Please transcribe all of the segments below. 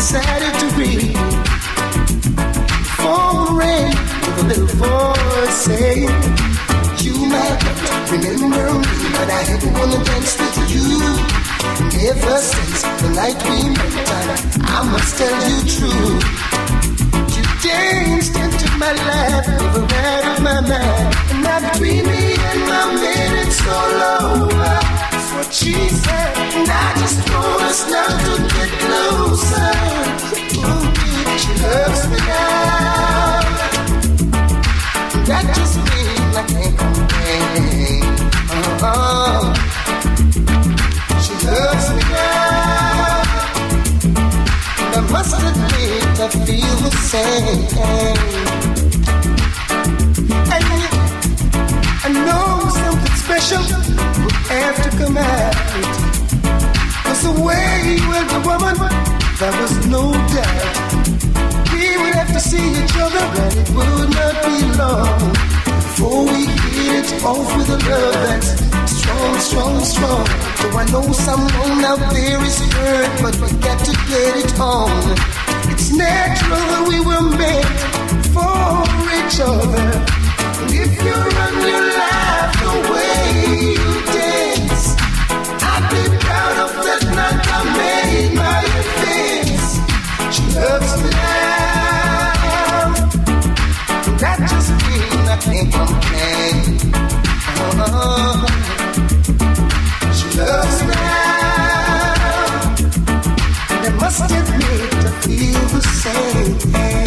decided to read. Phone rang with a little voice saying, you might not remember me, but I had wanna dance with you. Ever since the night we met, I must tell you true. You danced into my life, never out of my mind. And now between me and my minutes all over. That's what she said. And I just want us now to get closer. Ooh, she loves me now. That just means I can't complain. She loves me now. I must admit I feel the same. And I know something special will have to come out. 'Cause the way he was a woman, there was no doubt. We would have to see each other and it would not be long before we hit it off with a love that's strong, strong, strong. So I know someone out there is hurt, but we got to get it on. It's natural that we were meant for each other. And if you run your life the way you dance, I'd be proud of that night I made my advance. She loves me now. That just means I can't complain. She loves me now. And I must admit I feel the same. Yeah.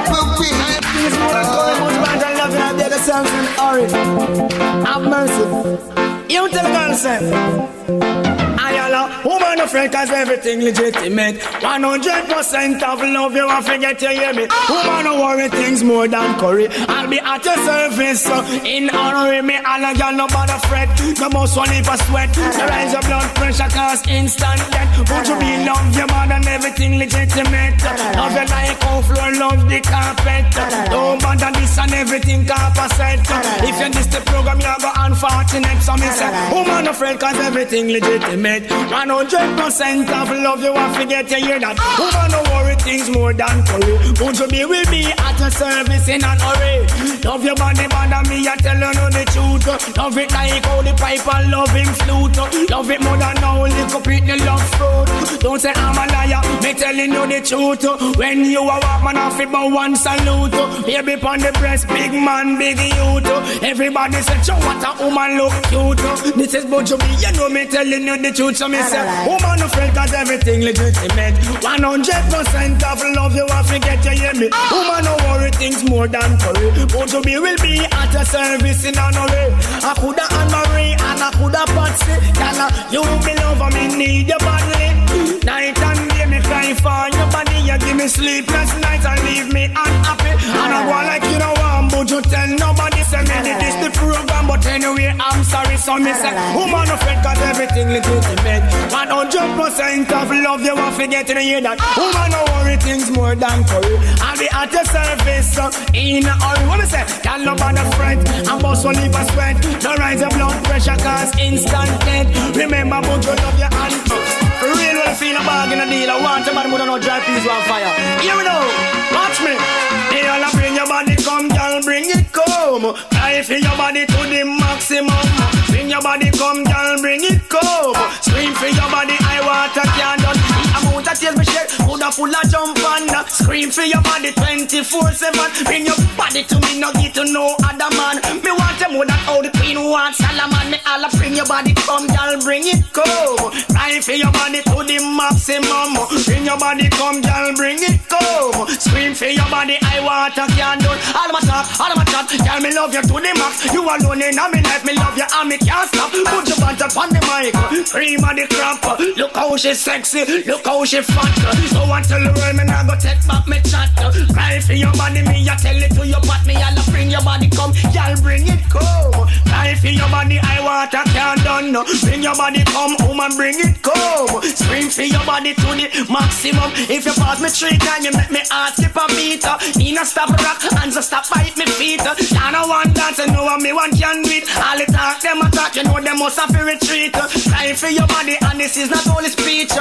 But we have mercy. You tell the girl, say, I allow woman of friend, cause everything legitimate. 100% of love, you won't forget to hear me. Woman don't worry things more than curry. I'll be at your service, so in honor of me, all a girl no bother fret. No more swallow for sweat. The rise of blood pressure cause instant death. Won't you be love your man and everything legitimate? Love you like how floor, love the carpet. Don't bother this and everything composite. If you miss the program, you go unfortunate. So me say, woman afraid cause everything legitimate. 100% of love you won't forget to hear that. Woman don't worry things more than curry. Won't you be with me at your service in an hurry? Love your body, bother me, I tell you know the truth. Love it like how the pipe and love him flute. Love it more than how the cup it the love fruit. Don't say I'm a liar, me telling you the truth. When you a walk man off about one salute. Baby pon the breast, big man, big youth. Everybody say, show what a woman look cute. This is Buju, you know me telling you the truth. So me say, woman afraid cause everything legitimate. 100% of love you won't forget to hear me. Woman don't worry things more than curry. Buju will be at your service in an hurry. I coulda Anne-Marie and I coulda Patsy. Gala, you be love me need your badly. Night and day me cry for your body. You give me sleepless nights and leave me unhappy. And I go like you know what Buju tell nobody. Say me did this the program, but anyway I'm sorry. So me say, woman afraid cause everything legitimate. 100% of love you won't forget to hear that. Woman don't worry things more than curry. I'll be at your service in a hurry. What me say? Can't love on the friend and boss will leave a sweat. Don't rise your blood pressure cause instant death. Remember Buju love your hand. Real well feel a bag in a deal. I want somebody who don't know dry peas on fire. Here we go. Watch me. Hey, all bring your body come, girl, bring it come. I feel your body to the maximum. Bring your body come, girl, bring it come. Scream for your body, I want a candle. The amount of tears me shed, coulda full of jump on. Scream for your body 24/7. Bring your body to me, no get to no other man. Me want you more than how the queen wants Solomon. Me all bring your body come, girl, bring it come. I feel your body to the maximum. Bring your body come, girl, bring it come. Scream for your body, I want a candle. All my chat, girl, me love you to the max. You alone in my life, me love you and me can't stop. Put your Banton on the mic, cream of the crop. Look how she sexy, look how she fat. So want to the world, me nah go take back me chat. Cry for your body, me I tell it to your pot. Me I'll bring your body come, y'all bring it come. Cry for your body, I want a can't done. Bring your body come home and bring it come. Scream for your body to the maximum. If you pass me 3 times, you make me heart skip a beat. Need a stop rock, hands a stop bite me feet. Y'all no want dance, you know what me want can do it. All the talk, them attack, you know them must have to retreat. Cry for your body, and this is not only speech.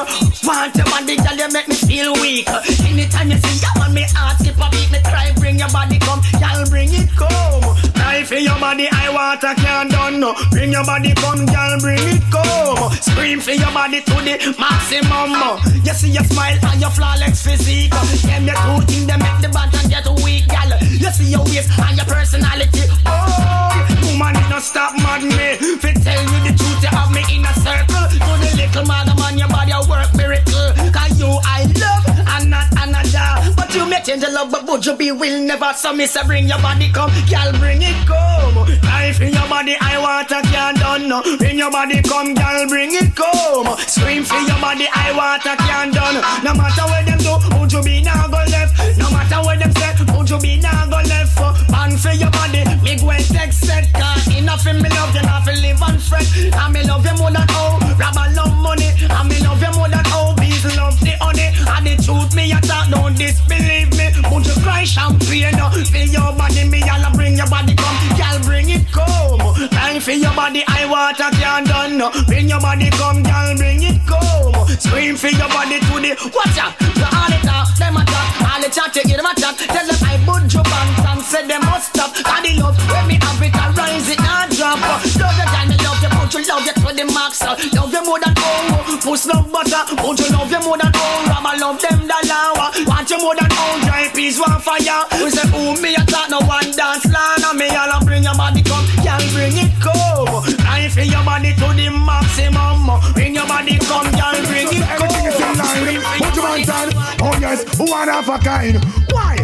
Want your body, girl, you make me feel weak. Anytime you see you want me heart skip a beat, me try bring your body come, y'all bring it come. Cry for your body, I want a can't done. Bring your body come, y'all bring it come. Scream for your body to the maximum. You see your smile and your flawless physique. Them the two things that make the Banton get weak, girl. You see your waist and your personality. Oh, woman, it don't stop mad me. Fi tell you the truth, you have me in a circle. To the little madam on your body, I work miracle. Cause you I love and not another. But you may change your love, but Buju be will never. So me say bring your body come, girl, bring it come. Life in your body, I want a can't done. Bring your body come, girl, bring it come. Scream for your body, I want a can't done. No matter where them do, Buju be now go left. No matter where them say, Buju be now go left. Ban for your body, me go and text set. Cause enough in me love you, not to live and fret. And me love you more than all, rabba love money. And me love you more than all, bees love the honey. And the truth me a talk, don't disbelieve me. Buju cry champagne, for your body, me all bring your body come. Girl, bring it come. Time for your body, I want a can't done. Bring your body come, girl, bring it come. Scream for your body to the watch out. The all it talk, them a talk. All the chat, you give them a chat. Tell them I Buju Banton, said them must stop. And the love, when me have it, I rise it and drop. Love you, girl, me love you, Buju love you to the max. Love you more than all, push no butter. Buju love you more than all, Rama love them the Lara. Want you more than all, dry peas, one fire. We say, oh, me a talk, no one dance, Lara. Me all bring your body come, y'all bring it come. I feel your body to the maximum. Bring your body come, y'all bring it come. Everything is in line, Buju Banton. Oh yes, one of a kind. Why?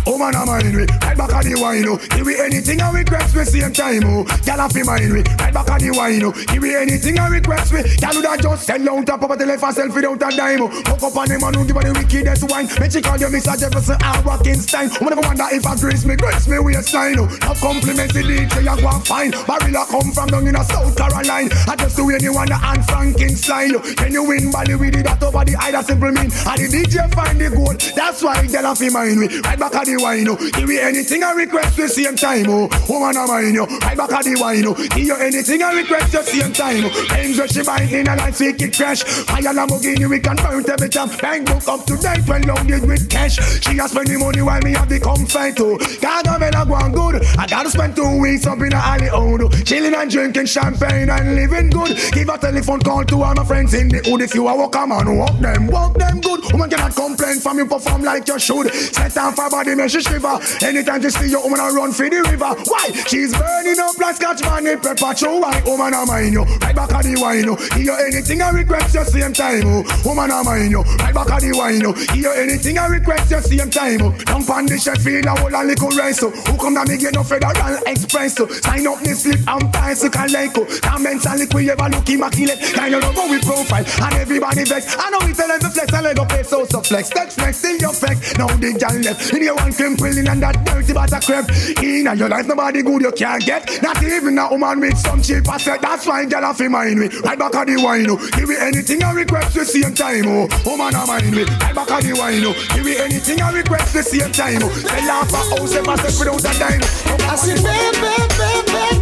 Oh man, I'm mind me. Right back on the wine, give me anything I request me same time, Y'all have to mind me. Right back on the wine, give me anything I request me. Y'all would have just sell down top up a left herself without a dime. Hook up on them and give her the wickedest wine. Make she call you Mr. Jefferson and Rockinstein. I'm never wonder if I grace me waistline. Now compliments the DJ you go and fine. Barilla come from down in a South Carolina. I just do anyone and Frankie style. Can you win body with it that over the eye, that simple mean. And the DJ find the goal. That's why y'all have to mind me. Right back on the wine, give me anything I request the same time, woman I mind you. Right back at the wine, give you anything I request the same time. Angel she bind in a light, fake it crash. Fire Lamborghini, we can burn every time. Bank book up to date when loaded with cash. She has spend the money while me have the comfort. Gotta make her go on good. I gotta spend 2 weeks up in a alley old, chilling and drinking champagne and living good. Give a telephone call to all my friends in the hood. If you a walk a man, walk them good. Woman cannot complain from you perform like you should. Set down for body, make she shiver. Anytime you see your woman, I run for the river. Why? She's burning up like Scotch money pepper. Show why? Woman, I mind you. Right back at the wine. Give you anything I request the same time. Woman, I mind you. Right back at the wine. Give you anything I request the same time. Dump on the chef, feel a whole a little rice. Who come down me get no Federal Express? Sign up me slip and bicycle like. Comments and liquid, you ever look immaculate. Kind of go with profile and everybody vex. I know we tell them to flex and let go pay so flex. That flex till you flex. Now the girl left. In your one simple and that dirty butter crepe. In your life nobody good you can't get. Not even a woman with some cheap asset. That's why girl have to mind me. Right back at the wine, give me anything I request the same time, woman I mind me. Right back at the wine, give me anything I request the same time. They laugh at house if I step without a dime. I see bad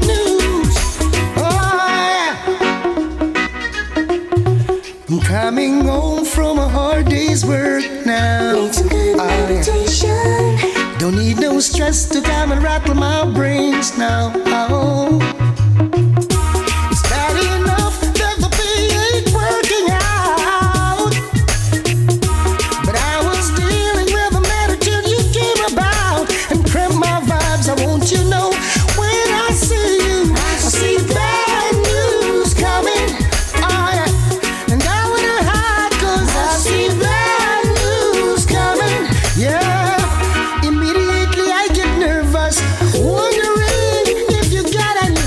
news. Oh yeah. I'm coming home from a hard day's work now. Need some good meditation. Don't need no stress to come and rattle my brains now. Oh. It's bad enough that the pay ain't working out, but I was dealing with a matter till you came about and cramped my vibes. I want you to know when I see you, I see bad news coming. Oh yeah, and I wanna hide 'cause I see bad news coming. Yeah. Wondering if you got any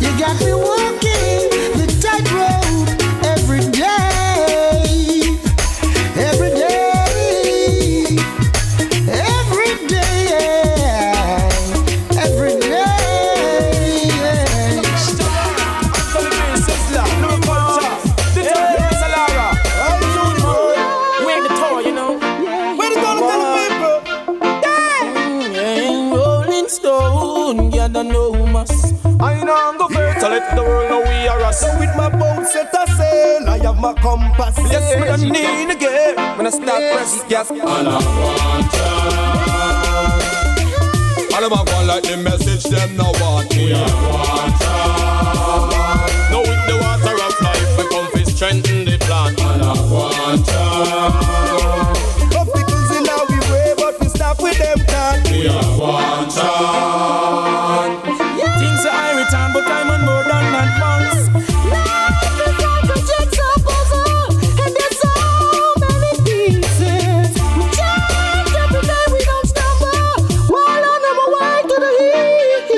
You got me walking the tightrope every day, every day, every day, every day. Sizzla, Louie, Lara. We're the tour, you know. Where the gonna tell the people? Rolling Stone, you don't know us. I know go first, so let the world know we are us. So with my boat set a sail, I have my compass. Yes, we don't need again. When I start press gas, And I want you. All of my one like the message, them no want me. I want you. now with the water of life, we come to strengthen the plant. And I want you. Obstacles in our way, but we stop with them can't. Me I want you. Things are I return, but I'm on more than advance. Life is like a jigsaw puzzle, and there's so many pieces. We change every day, we don't stumble, while on our way to the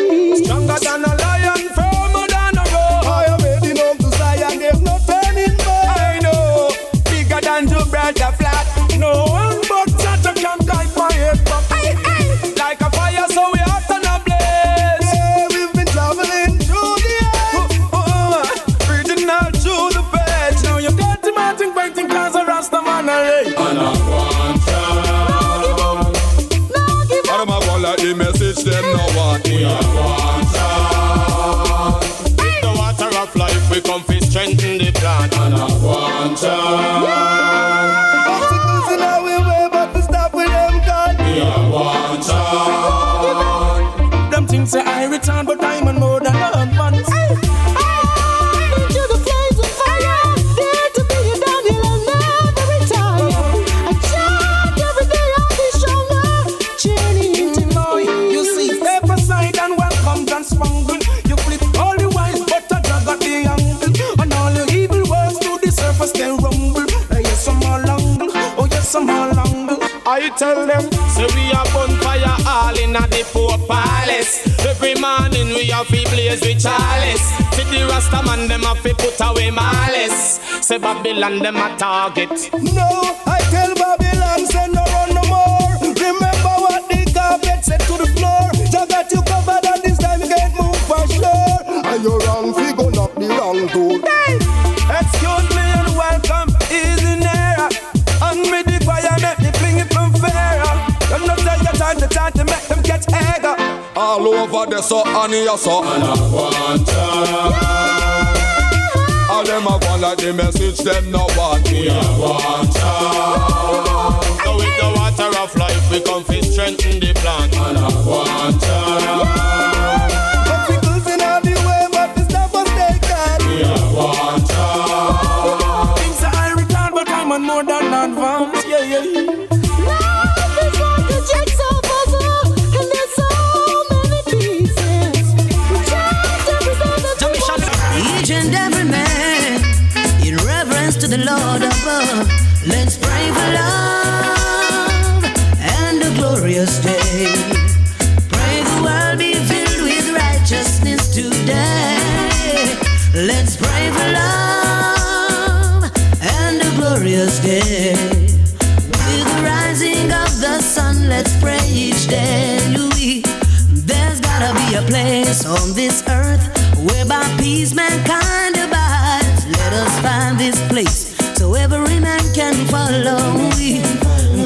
east. Stronger than a lion, firmer than a rock. I am heading home to Zion, there's no turning back. I know, bigger than Gibraltar flat. No one but Tata can guide my head back. Like a fire, so we hot and ablaze. Yeah, we've been traveling through the air. Breathing out through the page. Now you're dirty mountain painting cause a Rasta man array. And I want you. All of my one like the message, them no want me. I want you. With the water of life, we come to strengthen the plant. And I want you. Obstacles in our way, but we stop with them can't. Me I want you. Them things say I return, but I'm on more than advance. Into the flames of fire, there to be a Daniel, I'll never retire. I charge every day, I'll be stronger. Journey into You see, step aside and welcome and spangle. You flip all the wise, but I drag at the angle. And all the evil words to the surface, they rumble. Yes, some all angle. Oh, yes, some all angle. I tell them, say we are bonfire all in a the poor palace. Every morning we have to blaze with chalice. See the Rasta man, them have to put away malice. Say Babylon, them a target. No, I tell Babylon, say no run no more. Remember what the carpet said to the floor. Just got you covered and this time you can't move for sure. And you're wrong, we go knock the wrong door. Excuse me and welcome, easy near. And me the choir make me fling it from fair. Them not tell you time to make them catch egg. All over the so and here so. And I want you. All them a one like the message, them no want me. I want you. So with the water of life, we come to strengthen the plant. And I want you. Obstacles in our way, but we stop us they can't. Me I want you. Things are I return, but I'm on more than advance. Yeah, yeah, yeah. life is like a jigsaw puzzle, and there's so many pieces. We change every day, Each and every man, in reverence to the Lord above, let's pray for love and a glorious day. Pray the world be filled with righteousness today. Let's pray for love and a glorious day. With the rising of the sun, let's pray each day, Louie. There's gotta be a place on this earth whereby peace mankind abides. Let us find this place so every man can follow me.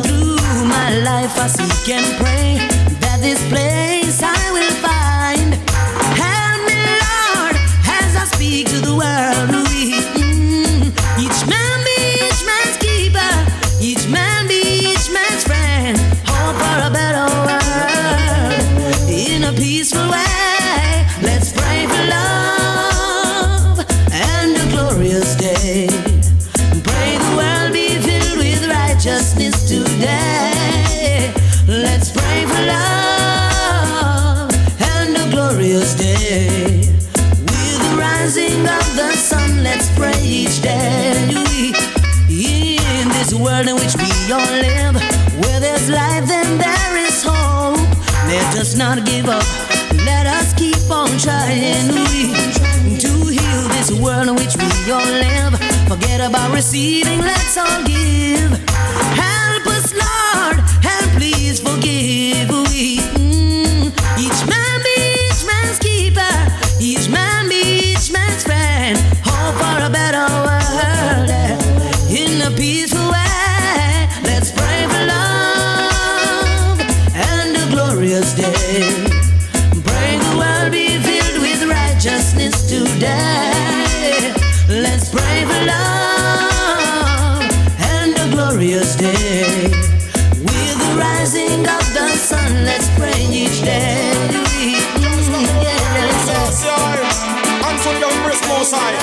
Through my life I seek and pray that this place I will find. Help me, Lord, as I speak to the world. Each man be each man's keeper, each man be each man's friend. Hope for a better world in a peaceful way. Let's pray for love and a glorious day. Pray the world be filled with righteousness today. Let's pray for love and a glorious day. With the rising of the sun, let's pray each day. In this world in which we all live, where there's life then there is hope. Let us not give up, let us keep on trying. world in which we all live. Forget about receiving, let's all give. Help us, Lord, help please forgive. Each man be each man's keeper, each man be each man's friend. Hope for a better world in a peaceful way. Let's pray for love and a glorious day. Pray the world be filled with righteousness today. Let's pray for love and a glorious day. With the rising of the sun, let's pray each day. And for the rest most high.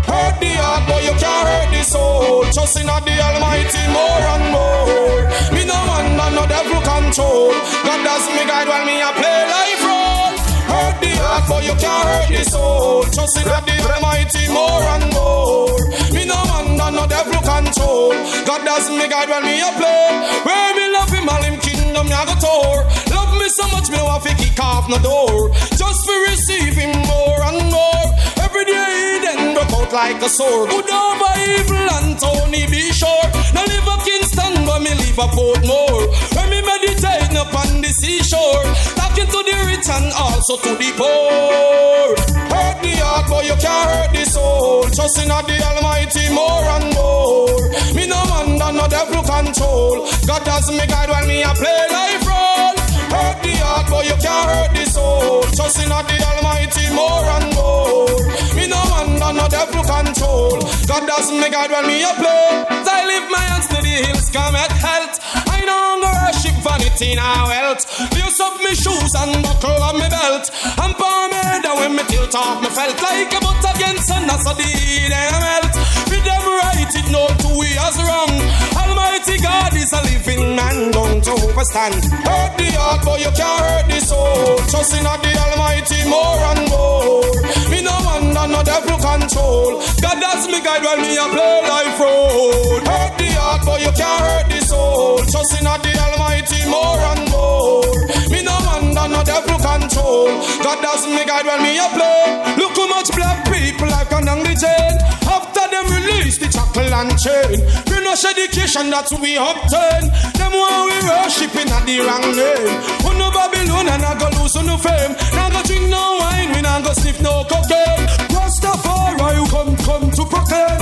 Hurt the heart, but you can't hurt the soul. Trust in the Almighty more and more. Me no wonder no devil control. God does me guide while me a play life role. Hurt the heart, but you can't hurt the soul. Trust in the Almighty more and more. Me no wonder no devil control. God does me guide while me a play. Where me love him all him kingdom me a go tour. Love me so much me no have to kick off no door. Just for receive him more and more. Every day he then broke out like a sword. Good over evil and Tony be sure. Now live a Kingston but me live a Portmore. When me meditate upon the seashore. Talking to the rich and also to the poor. Hurt the heart but you can't hurt the soul. Trust in the Almighty more and more. Me no wonder no devil control. God does me guide while me a play life role. Hurt the heart but you can't hurt the soul. Trust in the Almighty more and more. Me no wonder no devil control. God does me guide when me a play. I lift my hands to the hills, come at health. I no longer worship vanity now wealth. Use up me shoes and buckle on me belt. And palm me head and when me tilt off me felt like a butt against sun. That's how the heat and melt. With them right it no two years wrong. Almighty God is a living man, don't overstand. Hurt the heart but you can't hurt the soul. Trust in the Almighty more and more. Me no wonder no devil control. God does me guide while me a play life road. Hurt the heart but you can't hurt the soul. Trust in the Almighty more and more. Me no wonder no devil control. God does me guide while me a play. Look how much black people like on the chain. After them release the shackle and chain. We no education that we obtain. Them while we worshiping at the wrong name. Who no Babylon and I go lose on no fame. Now go drink no wine, we now go sniff no cocaine. Rastafari you come to proclaim.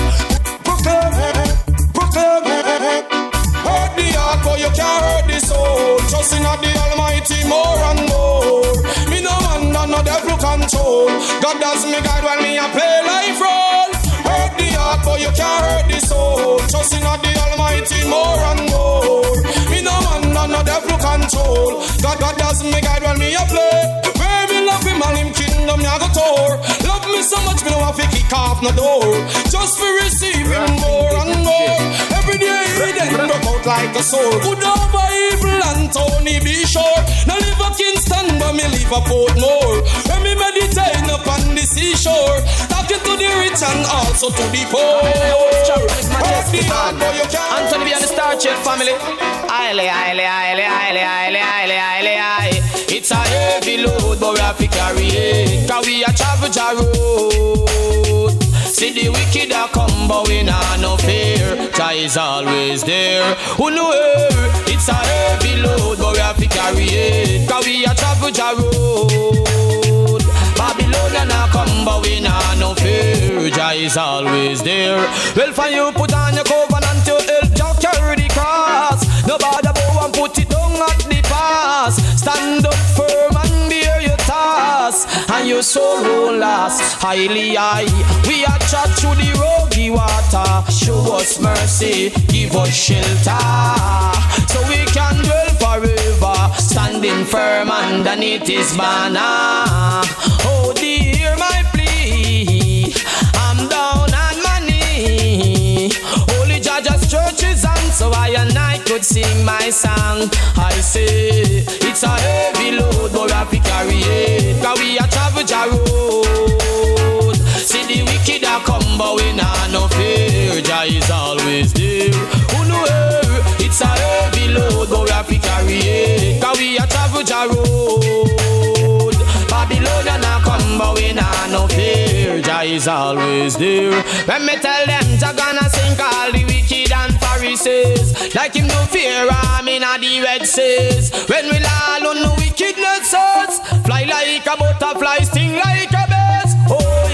Hurt the heart but you can't hurt the soul. Trust in the Almighty more and more. Me no wonder no devil control. God does me guide while me a play life role. Hurt the heart but you can't hurt the soul. Trust in the Almighty more and more. Me no wonder no devil control. God does me guide while me a play. Where me love him all him kingdom me a go tour. Love me so much me no have to kick off no door. Just for receive him more and more. Every day he then broke out like a sword. Good over evil and Tony be sure. Now live a Kingston but me live a Portmore. When me meditate upon the seashore. Talking to the rich and also to the poor. Anthony be on the Star Chill family. It's a heavy load but we have to carry it. Cause we a travel ja road. See the wicked a come but we nah no fear. Jah is always there. Who know it's a heavy load but we have to carry it. Cause we a travel ja road. Babylon a come but we nah no fear. Jah is always there. Well for you put on your covenant to help Jah carry the cross. Nobody bow and put it down at the pass. Stand up firm and bear your task. And your soul won't last. Highly high, we are chat through the rocky water. Show us mercy, give us shelter. So we can dwell forever. Standing firm underneath his banner. Oh dear my plea, I'm down on my knee. Holy Judge's church is on, so I and I could sing my song. I say it's a heavy load, but we have to carry it. Cause we a travel ja road. See the wicked a come, but we nah no fear. Jah is always there. Who know it's a heavy load, but we have to carry it. Cause we a travel ja road. Babylon a come, but we nah Jah is always there. When me tell them Jah gonna sink all the wicked and Pharisees, like him no fear arm in the red seas. When we all on the wickedness us, fly like a butterfly, sting like a beast. Oh,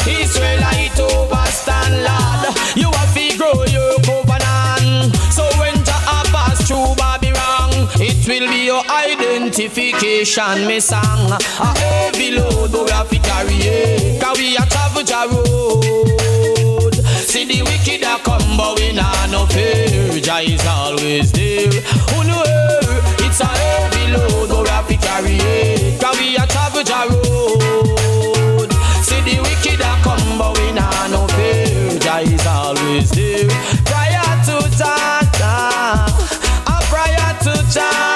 Israelite overstand, Lord. You have to grow your covenant. So when Jah pass through Babylon, it will be your identification, me sang. A heavy load, but we have to carry it, 'cause we a travel Jah road. See the wicked a come, but we nah no fear. Jah is always there. Who know it's a heavy load, but we have to carry it, 'cause we a travel Jah road. See the wicked a come, but we nah no fear. Jah is always there. Prior to Jah, a prior to Jah,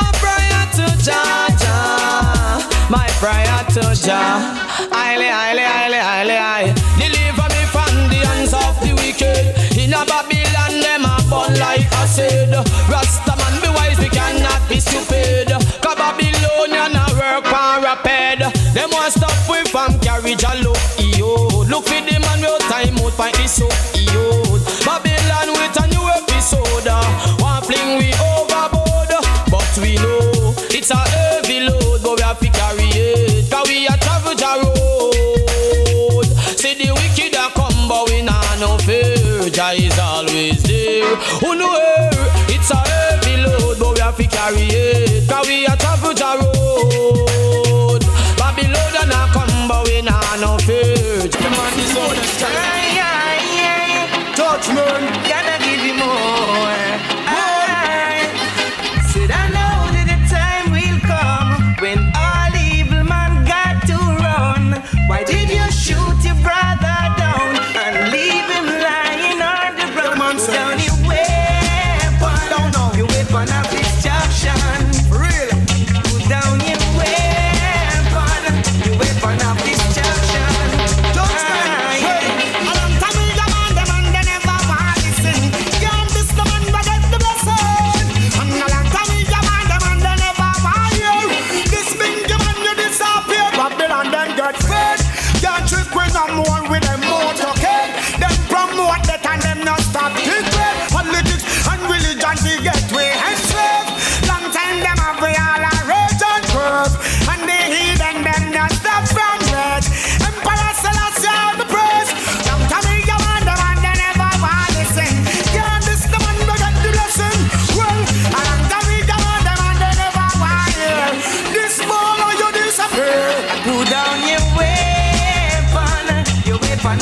a prior to Jah, my prior to Jah. I deliver me from the hands of the wicked. In a Babylon, them a born like I said. Rasta man be wise, we cannot be stupid. 'Cause Babylonian a work for a ped. Them want stop we from carriage a look, yo. Look for the man real time out find this so, yo. Babylon with a new episode. One fling we overboard, but we know it's a heavy load, but we have to carry it, 'cause we a travel Jah road. See the wicked a come, but we nah no fear. Jah is always there. Who know it's a heavy load, but we have to carry it, 'cause we a travel Jah road. Babylon a come, but we nah no fear. The man is on the touch man, gotta give you more. Said I know that the time will come when all evil man got to run. Why did you shoot your brother down and leave him lying on the ground? Put down your weapon, your weapon of destruction. Real. Put down your weapon, your weapon of destruction. I'm one with them motorcade. Them promote that and them not stop it. Politics and religion to get way and slave. Long time them have we all a rage and curve. And the heathen them not stop from rage. Emperor Selassie all the praise. Long time we come on them and they never want to sing. Yeah, this the man we get the blessing. Well, a long time we come on them and they never want to hear. This ball or you disappear. Put down your weapon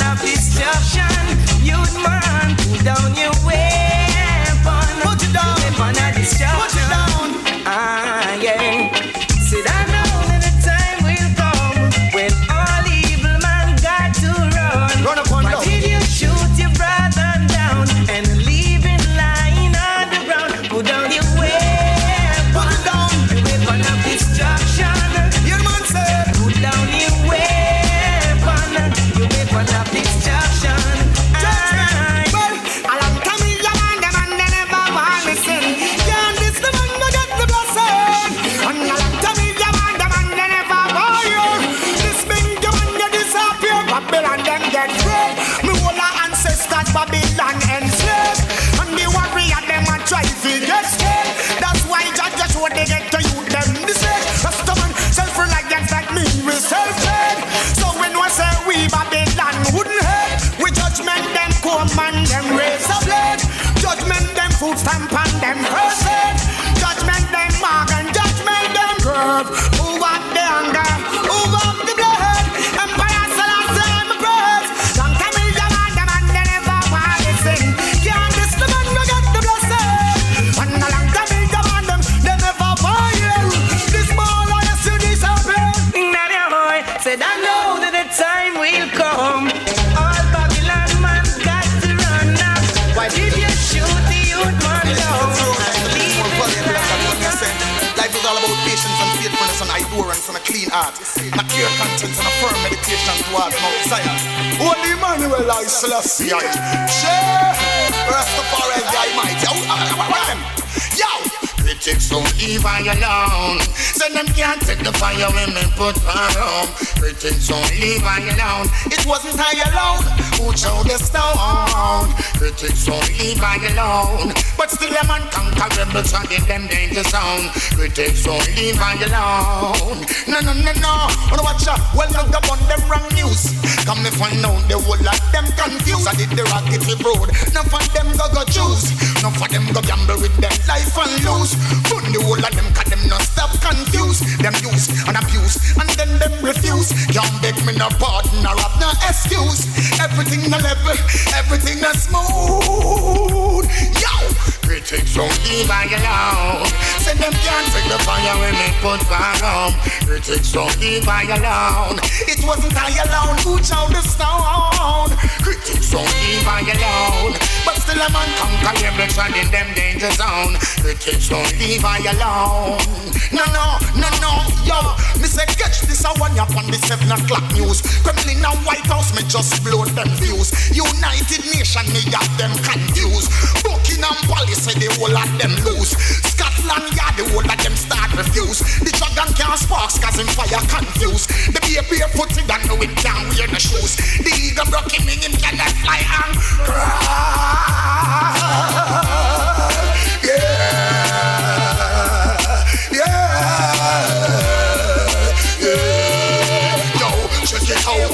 of destruction, youth man. Put down your weapon. Put it down. Weapon of destruction. Put it down. Yeah. Said I know that the time will come when all evil man got to run. Run upon Why did you shoot your brother down and leave him lying on the ground? Put down your weapon. Put it down. Your weapon of destruction. Your man said. Put down your weapon. Your weapon of destruction. Well, a long time we demand them and they never want to listen. Yeah, this the man who get the blessing. And a long time we demand them and they never want you. This big man you disappear. Babylon them get free. Me whole our ancestors Babylon enslaved. And the warrior them a try to get scared. That's why just what they get to you them this way. Customer self-reliance like me we self-made. So when we say we Babylon wouldn't hate, we judgment them come and them raise a blade. Judgment them food stamp and them person. Judgment them mark and judgment them curve. Who want the anger? Who want the blood? Empire Selassie I'm a praise. Long time we demand them and they never want to sing. Yeah, this the man we get the blessing. And a long time we demand them, they never want you. This ball I see disappear. Said I know that the time will come. All Babylon man got to run now. Why did you shoot the youth man down and leave him lying? Life is all about patience and faithfulness and endurance and a clean heart. A clear conscience and a firm meditation towards Mount Zion. Only Emmanuel I Selassie. Rastafari the Almighty. Yo, Critics don't leave I alone. So them can't take the fire when me put her home. Critics don't leave I alone. It wasn't I alone who chose the stone. Critics don't leave I alone. But still a man conquerable so in them danger zone. Critics don't leave I alone. No. Wanna watch out? Well, not up on them wrong news. Come me find out the whole of them confused. I did the rocket road. None of them go choose. None of them go gamble with them life and lose. Fun the whole of them cause them not stop confused. Them use and abuse and then them refuse. Can't beg me no pardon or have no excuse. Everything no level, everything no smooth. Yo, critics don't leave I alone. Say them can't take the fire when me put fire home. Critics don't leave I alone. It wasn't I alone who chose the stone. Critics don't leave I alone. But still a man conquer every child in them danger zone. Critics don't leave I alone. No, yo. Me say catch this a one up on the 7 o'clock news. Kremlin and White House me just blow them views. United Nation me have them confused. Buckingham Palace say the whole of them lose. Scotland Yard the whole of them start refuse. The dragon can't sparks cause him fire confused. The baby barefooted and no him can't wear no shoes. The eagle broke him in him cannot fly and cry. Yo, check it out.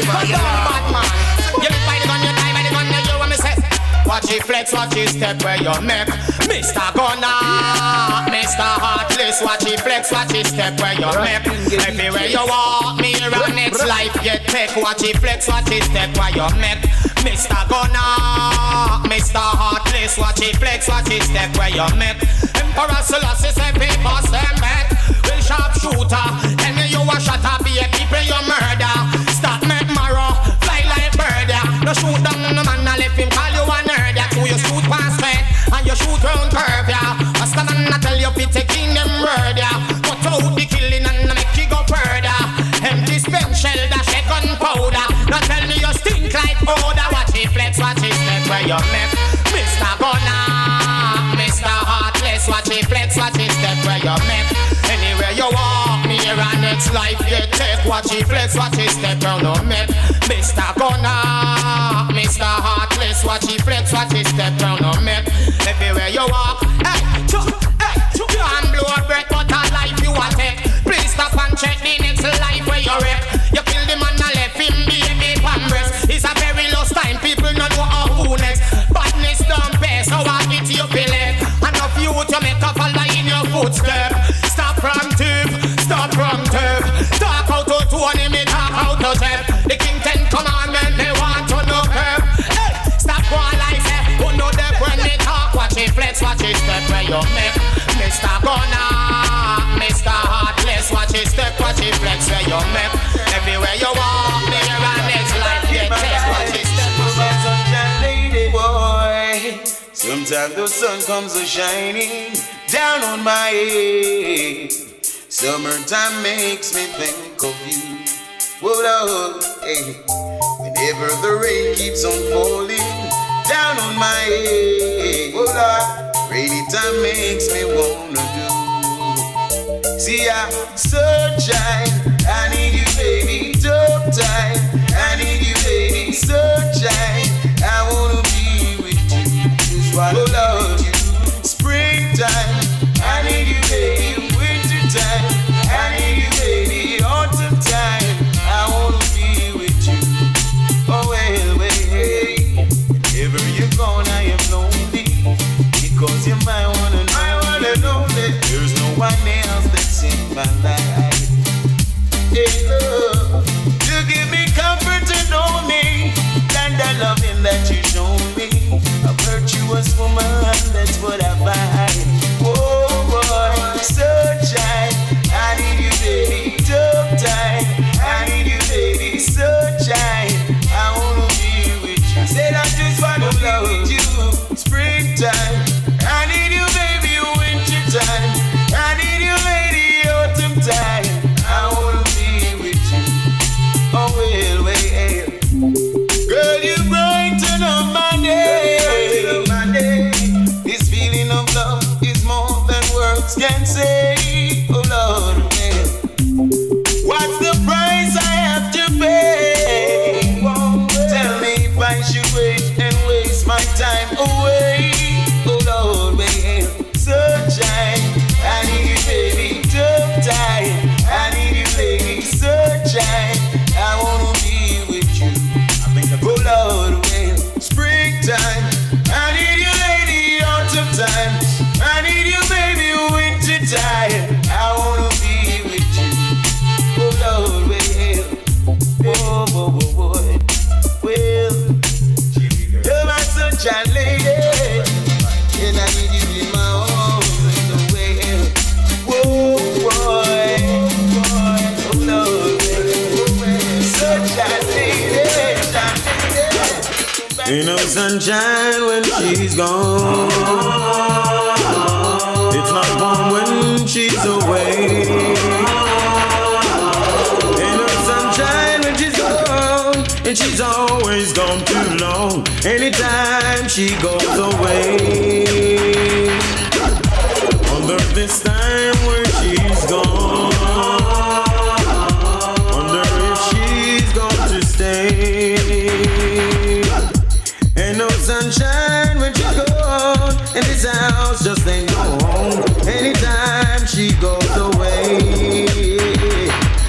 Bad man. You live by the gun, you die by the gun, you hear what me say. Watch it flex, watch it step where you make. Mr. Gunner, Mr. Heartless. Watch it flex, watch it step where you make. Everywhere you walk, me run next life get take. Watch it flex, watch it step where you make. Mr. Gunner, Mr. Heartless. Watch it flex, watch it step where you make. Emperor Selassie say people stand back. Will sharp shooter, tell me you a shot up, be a people you murder. Start make marrow, fly like bird. No shoot down no man, I left him call you a nerd. So you shoot past straight and you shoot round curve. What's the man I tell you fi taking them word? Cut out the killing and make you go further. Empty spent shell dash a gunpowder. Now tell me you stink like powder. Watch it flex, watch it step where you make. Mr. Gunner, Mr. Heartless. Watch it flex, watch it step where you make. Anywhere you walk, me here and next life get take. Watch it flex, watch it step where you make. Mr. Gunner, Mr. Heartless. Watch it flex, watch it step where you make. Everywhere you walk, hey, you can't blow a breath, but a life you a take. Please stop and check the next life where you wreck. You kill the man and left him baby pampered. It's a very lost time, people don't know who next. Badness don't pay, so I get you feel it. Enough you to make a follow in your footstep. Stop from tube, stop from tube. Talk out to Tony, me talk out to Jeff. The King 10 commandment, they want to know curve. Hey, stop one like that, who know that when they talk. Watch it flex, watch it step where you make. Mr. Gunner, Mr. Heartless. Watch it step, watch it flex where you make. Everywhere you walk, there and next life get test. Watch it step, sunshine lady boy. Sometimes the sun comes a shining down on my head. Summertime makes me think of you. Whoa, Lord, hey. Whenever the rain keeps on falling down on my head. Whoa, Lord, rainy time makes me wanna do. See, sunshine, I need you, baby. Tough time, I need you, baby. Sunshine, I wanna be with you. Just wanna love you. Springtime, I need you, baby. Wintertime, I need you, baby. Autumn time, I wanna be with you. Oh, well, wherever you're gone, I am lonely. Because you're my one and only. There's no one else that's in my life. Hey, love, you give me comfort to know me. And the loving that you show me. A virtuous woman, that's what I find. Oh boy, sunshine, I need you, baby. Tough time, I need you, baby. Sunshine, I wanna be with you. Said I just wanna be with you. Springtime, I need you, baby. Wintertime, I need you, lady. Autumn time, I wanna be with you. Oh well, girl, you brighten up my day. This feeling of love Ain't no sunshine when she's gone. It's not warm when she's away. Ain't no sunshine when she's gone, and she's always gone too long. Anytime she goes away. Wonder this time where she's gone. Wonder if she's going to stay. Ain't no sunshine when she's gone, and this house just ain't no home. Anytime she goes away.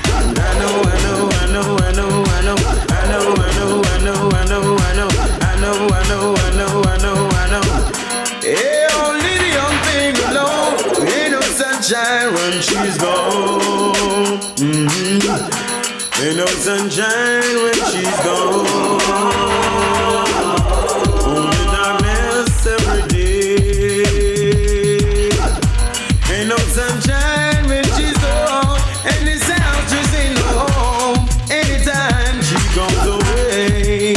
And I know. Yeah, only the young thing alone. Ain't no sunshine when she's gone. Ain't no sunshine when she's gone. Only darkness every day. Ain't no sunshine when she's gone, and this house just ain't no home. Anytime she goes away.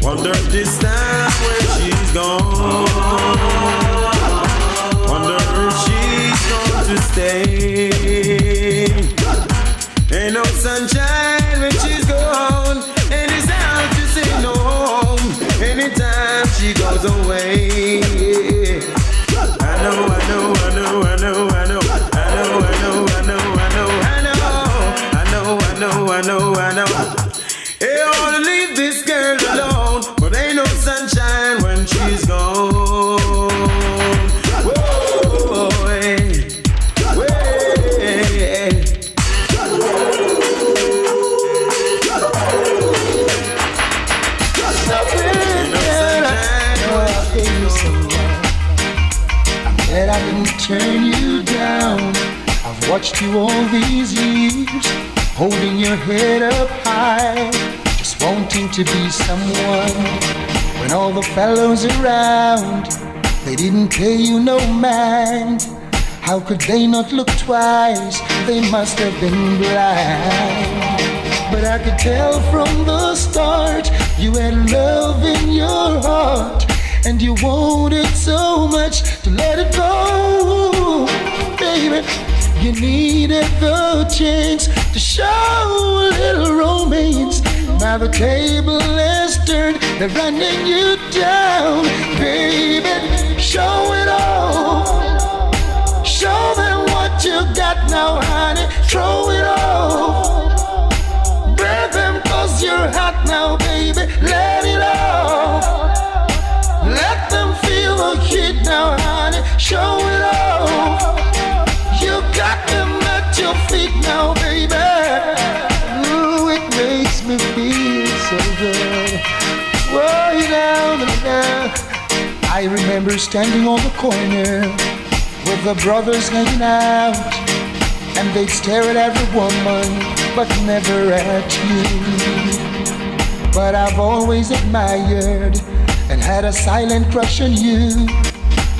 Wonder this time where she's gone. Wonder if she's going to stay. Ain't no sunshine when she's gone, and this house just ain't no home. Anytime she goes away. I know. Hey, I wanna leave this girl alone, but ain't no sunshine when she's gone. Whoa, hey. That I didn't turn you down. I've watched you all these years, holding your head up high, just wanting to be someone. When all the fellows around, they didn't pay you no mind. How could they not look twice? They must have been blind. But I could tell from the start, you had love in your heart, and you wanted so much to let it go, baby. You needed the chance to show a little romance. Now the table has turned, they're running you down, baby. Show it all. Show them what you got now, honey. Throw it all. Break them 'cause you're hot now, baby. Let it all. Let them feel the heat now, honey. Show it all. You got them at your feet now, baby. Ooh, it makes me feel so good. Whoa, down and down. I remember standing on the corner with the brothers hanging out, and they'd stare at every woman, but never at you. But I've always admired and had a silent crush on you.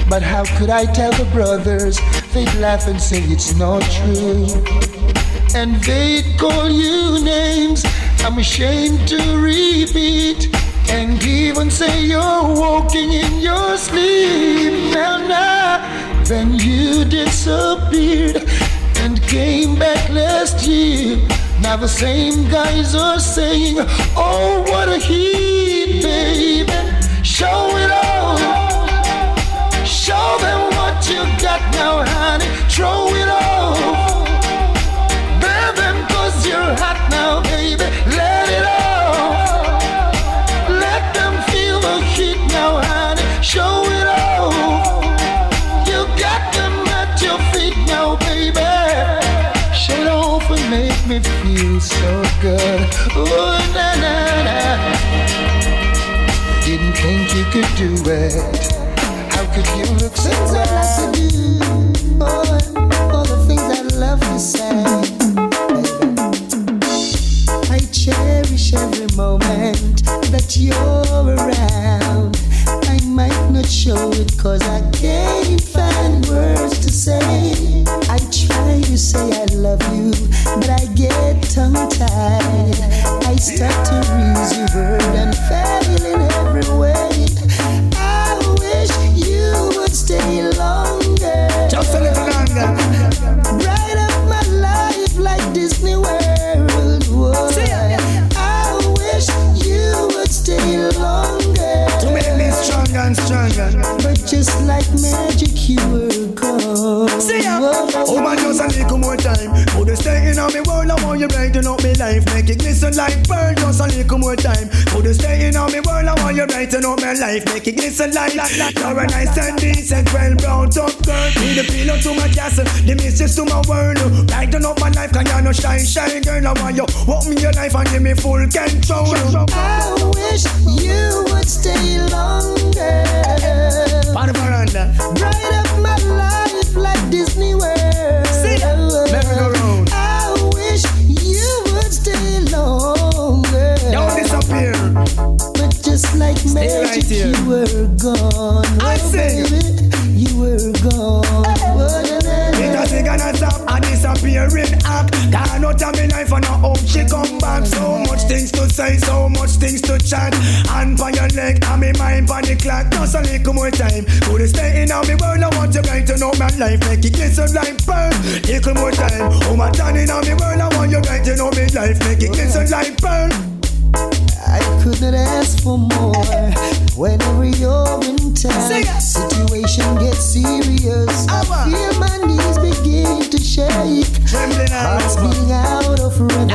But how could I tell the brothers? They'd laugh and say it's not true, and they'd call you names I'm ashamed to repeat, and even say you're walking in your sleep. Now, then you disappeared and came back last year. Now the same guys are saying, oh, what a heat, baby. Show it all. Show them what you got now, honey. Throw it all. Bear them 'cause you're hot now, baby. Let it all. Let them feel the heat now, honey. Show it all. You got them at your feet now, baby. Show it off and make me feel so good. Ooh, na na na. Didn't think you could do it. How could you look so well? All the things I love to say. I cherish every moment that you're around. I might not show it 'cause I can't find words to say. I try to say I love you, but I get tongue-tied. I start to use your word and little more time. Could you stay in on me world? I want you brighten up me life. Make it glisten like pearl. Just a little more time. Could you stay in on me world? I want you brighten up my life. Make it glisten like you're a nice and decent, well brown top girl. Be the pillow to my castle, the mistress to my world. Brighten up my life, cause you're no shine, shine girl. I want you walk me your life and give me full control. I wish you would stay longer. On the veranda. Bright up my life like Disney World. See that? Merry-go-round. I wish you would stay longer. Don't disappear. But just like stay magic, right here. you were gone. I sing. Baby, you were gone. It doesn't gonna stop a disappearing act. Can't out of me life and I hope she come back. So much things to say, so much things to chat. Hand on your leg and me mind on the clock. Just a little more time. Could you stay in on me world? I want you brighten up my life. Make it glisten like pearl. Little more time. Oh my God, in on me world. I want you brighten up my life. Make it glisten like pearl. I couldn't ask for more. Whenever you're in town, situation gets serious. I feel my knees begin to shake. Heart's being out of rhythm.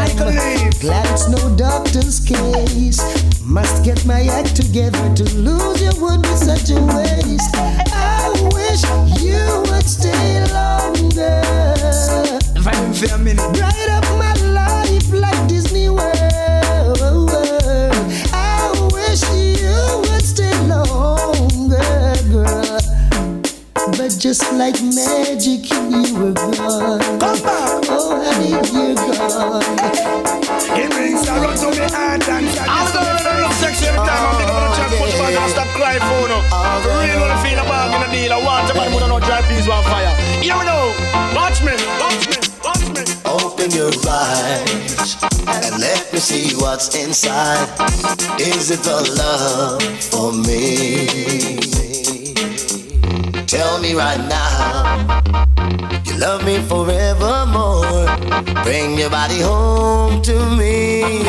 Glad it's no doctor's case. Must get my act together. To lose you would be such a waste. I wish you would stay longer. Bright up my life like Disney World. I wish you would stay longer, girl. But just like magic, you were gone. Come back. Oh, honey, you're gone. It brings sorrow to me heart and I'm gonna look sexy every time I'm thinking about the push back and stop crying for no. For real, what I feel about in the deal. I want to, but I don't dry peas on fire. You know, watch me, watch me, watch me. Open your eyes and let me see what's inside. Is it the love for me? Tell me right now, you love me forevermore. Bring your body home to me.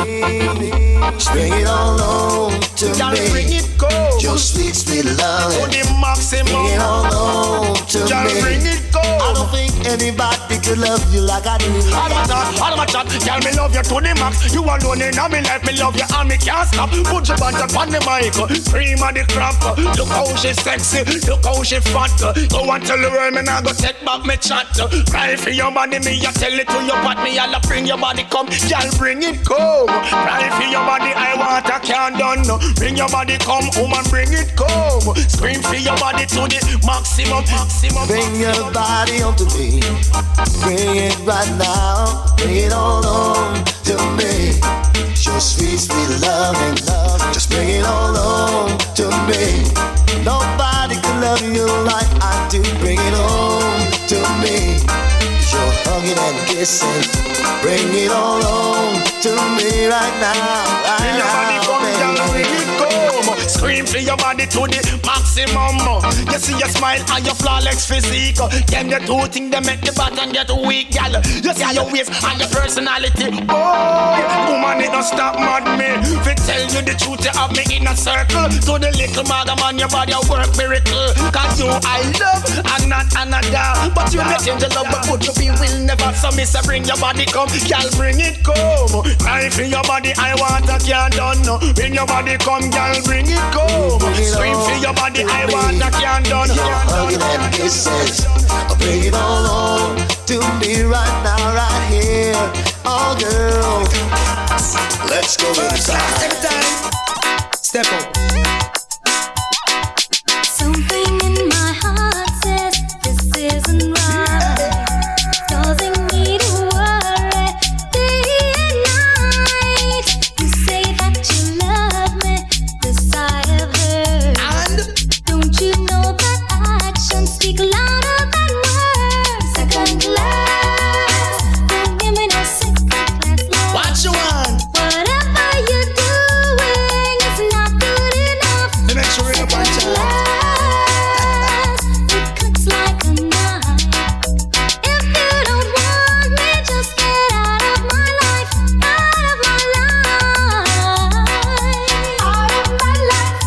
Bring it all home to me. Bring it go. Your sweet, sweet love. To the maximum. Bring it all home to me. Bring it go. I don't think anybody could love you like I do. All of my chat, girl, me love you to the max. You alone in my life, me love you and me can't stop. Put your Banton on the mic, scream at the crap. Look how she sexy, look how she fat. Go and tell the world, me nah go take back me chat. Cry for your body, me ya tell it to your pot. Me I'll bring your body come, girl, bring it come. Cry for your body, I want a can't done. Bring your body come, woman, bring it come. Scream for your body to the maximum, maximum. Bring your body home to me. Bring it right now. Bring it all on to me. Your sweet, sweet loving. Just bring it all on to me. Nobody can love you like I do. Bring it on to me. Your hugging and kissing. Bring it all on to me right now. Bring your body come, girl, bring it come. Scream for your body to the maximum. You see your smile and your flawless physique. Them the two things that make the button get weak, girl. You see your waist and your personality. Boy, woman, it don't stop mad me. If I tell you the truth, you have me in a circle. To the little madam on your body, I work miracle. Cause you I love and not another. But you may change the love, but put your feel will never. So me say bring your body come, girl, bring it come. Cry for your body, I want a can't done. Bring your body come, girl, bring it come. Scream for your body, I want a can't done. Hugging and kisses, bring it all on to me right now, right here. Oh girl, let's go inside. Step up. Something in my heart says this isn't right. Causing me to worry day and night. You say that you love me, this I have heard. And don't you know that actions speak louder than words? Second class, don't give me no second class love. what you want? Whatever you're doing is not good enough. To make sure you're punch out. It cuts like a knife. If you don't want me, just get out of my life. Out of my life. Out of my life.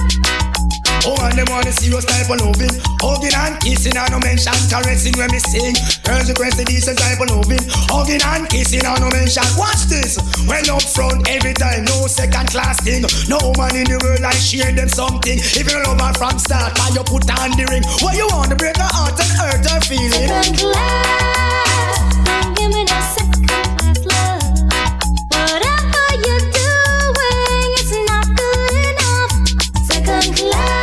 Oh, and them want the serious type of loving. Hugging and kissing. missing and no mention caressing when me sing. Girls request the decent type of loving, hugging and kissing and no mention. Watch this, well up front every time, no second class thing. No woman in the world I share them something. If you love her from start, why you put on the ring? What you want to break her heart and hurt her feeling? Second class, don't give me that second class love. Whatever you're doing, it's not good enough. Second class,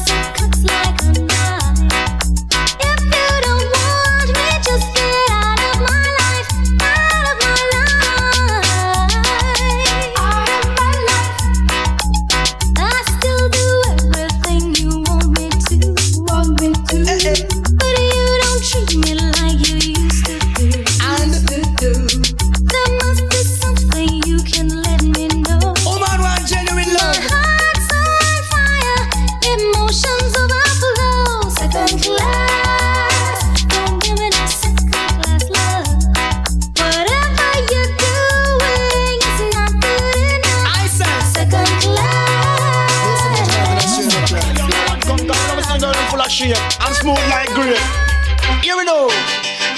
it cuts like a knife. If you don't want me, just get out of my life, out of my life, out of my life. I still do everything you want me to, but you don't treat me like you used to do. There must be something you can let me know. Oh man, want genuine My love. heart's on fire, emotions overflow. Second class, don't give me that second class love. Whatever you're doing, it's not good enough. I said Second class. Come down, I'm a girl full of shit and smooth like grape. Here we know.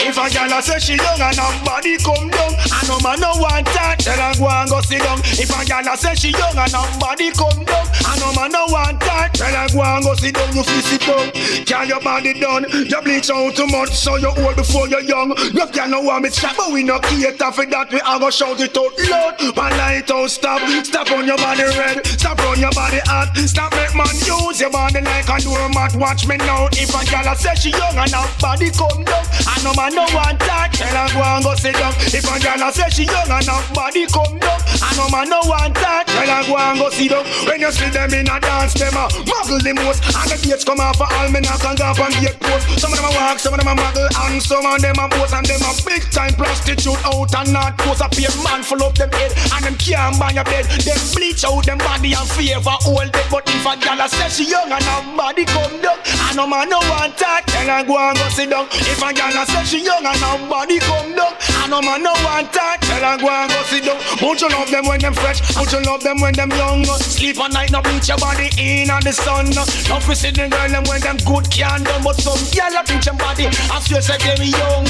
If a girl a say she young and her body come down, and no man no want that, tell her go and go sit down. If a girl a say she young and her body come down, and no man no want that, tell her go and go sit down. You feel sit down, can your body done? You bleach out too much, so you old before you're young. You can no want me chat, but we no cater for that. We a go shout it out loud. One light out, stop on your body red, stop on your body hot, stop make man use your body like a doormat. Watch me now. If a girl a say she young and her body come down, and no man no want that, tell her go and go sit down. If a girl a say she young and her body come down, and no man no want that, tell her go and go sit down. When you see them in a dance, them a muggle the most, and the gates come off for all men a can go up and get close. Some of them a walk, some of them a muggle, and some of them a boast, and them a big time prostitute out and not post. A pair man full up them head, and them can't buy your bed. Them bleach out them body and favor all dead. But if a girl a say she young and her body come down, and no man no want that, tell her go and go sit down. If a girl a say she young and her body come down, and no man no want that, tell her go and go sit down. Don't you love them when them fresh? Don't you love them when them young? Sleep at night, no bleach your body in on the sun. Don't we see the girl them when them good can done, but some girl a bleach your body and still say them young.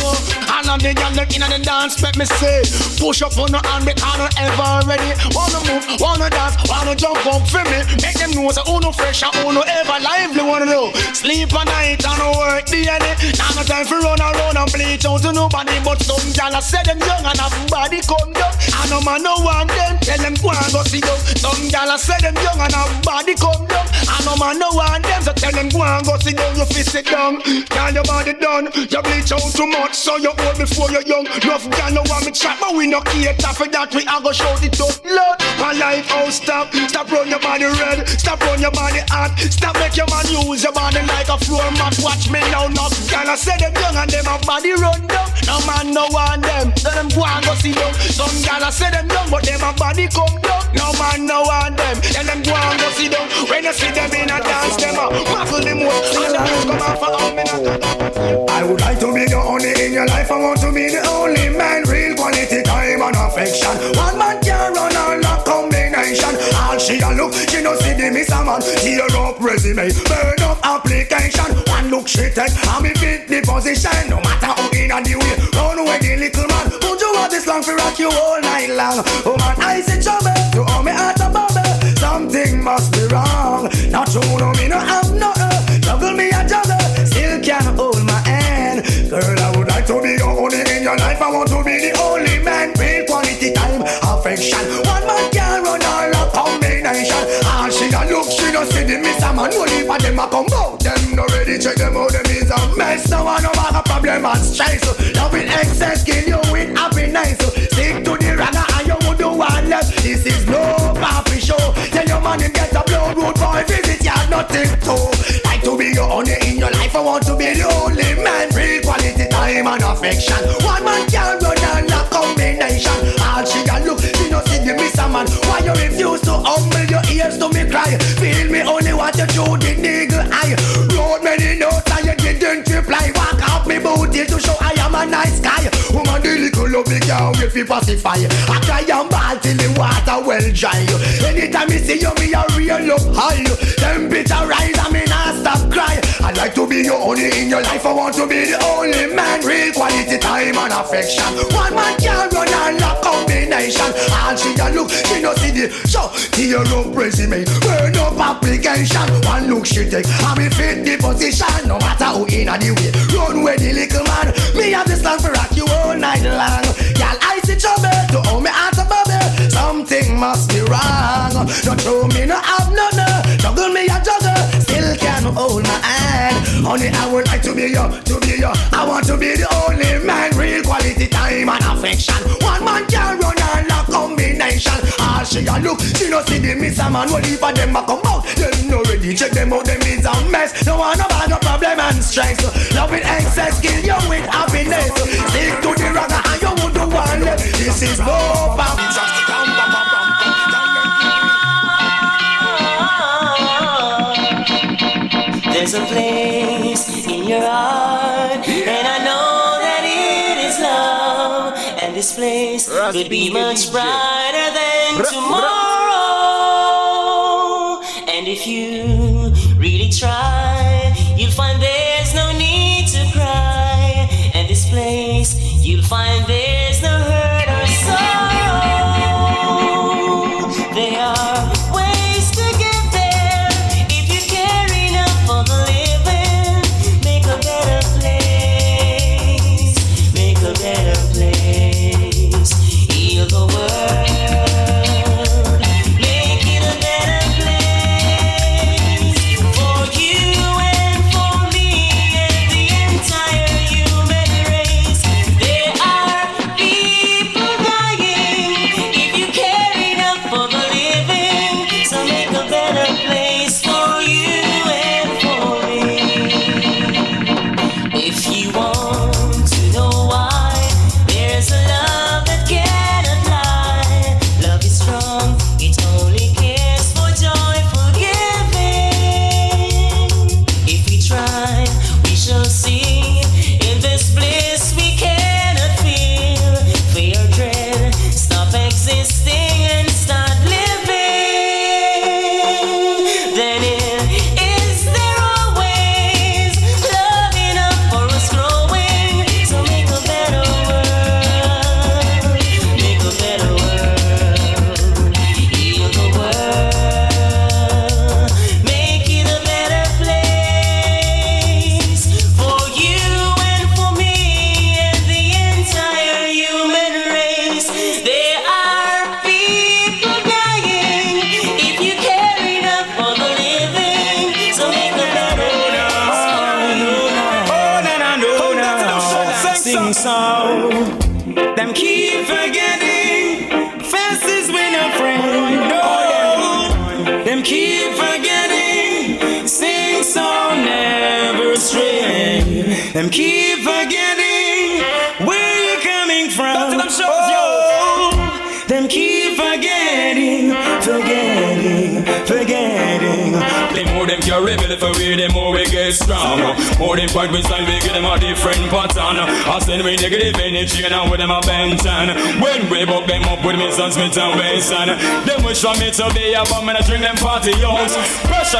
And on the girl them in the dance, let me say, push up on the hand because no ever ready. Wanna move, wanna dance, wanna jump up for me. Make them know say who no fresh and who no ever lively. Wanna know sleep at night and work DNA. Now no time for run around and bleach out to nobody. But some gyal a say them young and have body come down, and no man no want them, tell them go and go sit down. Some gyal a say them young and have body come down, and no man no want them, so tell them go and go sit down. You fi sit down, gyal your body done. You bleach out too much, so you old before you young. Enough gyal no want me chat, but we no cater for that. We a go shout it out loud. My life out stop run your body red, stop run your body hot, stop make your man use your body like a floor mat. Watch me now, enough gyal a say them young and them have body run down. No man no want them, tell them go and go sit down. Some gyal a say them young, but them a body come down. No man no want them, tell them go and go sit down. When you see them in a dance, them a muffle the most, and the most come off for all men. I would like to be the only in your life. I want to be the only man. Real quality time and affection. One man can run all the combination. All she a look, she no see the miss a man. Tear up resume, burn up application. One look she take, and me fit the position. No matter who in a the way, run away the little man. Would you want this long for rock you all night long? Oh man, I see trouble, you owe me heart a bubble. Something must be wrong. Not true, no me no have no juggle me a juggle, still can't hold my hand. Girl, I would like to be your only in your life. I want to be the only man. Real quality time, affection. One man can run all a combination. All she a look, she no see the miss a man. Only for them a come out. Them no ready, check them out. Them is a mess. No one no matter problem and stress. Love with excess, kill you with happiness. Stick to the ragga and you would do one less. This is no coffee show. Tell your man you get a blood road boy visit. You have nothing to. Like to be your only in your life. I want to be the only man. Real quality time and affection. One man can run on a combination. All she can look, she no see the miss a man. Why you refuse to humble your ears to me cry? Feel me only what you do the eagle eye. Wrote many notes and you didn't reply. Walk out me booty to show I am a nice guy. Woman the little love me girl with make me pacify. I cry and ball till the water well dry. Anytime you see you, me a real up high. Temperature rise and me not stop cry. I like to be your only in your life. I want to be the only man. Real quality time and affection. One man can run and lock combination. All she a look, she no see the show. Tear up resume, burn up application. One look she take, and me fit the position. No matter who in or the way, run with the little man. Me have the slang for rock you all night long. Girl, I see trouble to hold me out of bubble. Something must be wrong. Don't throw me no have none. Juggle me a juggle, still can't hold my hand. Honey, I would like to be you, I want to be the only man. Real quality time and affection. One man can run and lock combination. All she a look, she no see the miss a man. What if a them a come out? Them no ready, check them out, them is a mess. No one about no problem and stress. Love with excess, kill you with happiness. Stick to the rock and you would do one left. This is Bob. There's a place in your heart, and I know that it is love. And this place could be much brighter than tomorrow. And if you really try, you'll find there's no need to cry. And this place, you'll find there's no hurt or sorrow. There are ways to get there if you care enough for the living. Make a better place. Make a better place. Heal the world. Make it a better place for you and for me and the entire human race. There are people dying if you care enough for the living. So make a better place for you and for me. If you want to know why, there's a love that cannot lie. Love is strong, it only cares for joyful giving. If we try, we shall see. In this bliss we cannot feel. Fear, dread, stop existing and start living. Then is there always love enough for us growing? So make a better world. Make a better world. Heal the world. Make it a better place for you and for me and the entire human race. There are people dying if you care enough for the living. So make a better place for you. Sing song. Them keep forgetting faces when a friend. No. Them keep forgetting. Sing song never stray. Them keep forgetting where you're coming from. Oh, them keep forgetting. The more them carry belly for we, the more we get strong. More them fight with style, we get them a different pattern. I send me negative energy and with them a Banton. When we buck them up with me Son Smith and Wesson, them wish for me to be a bum and I drink them party youngs. Pressure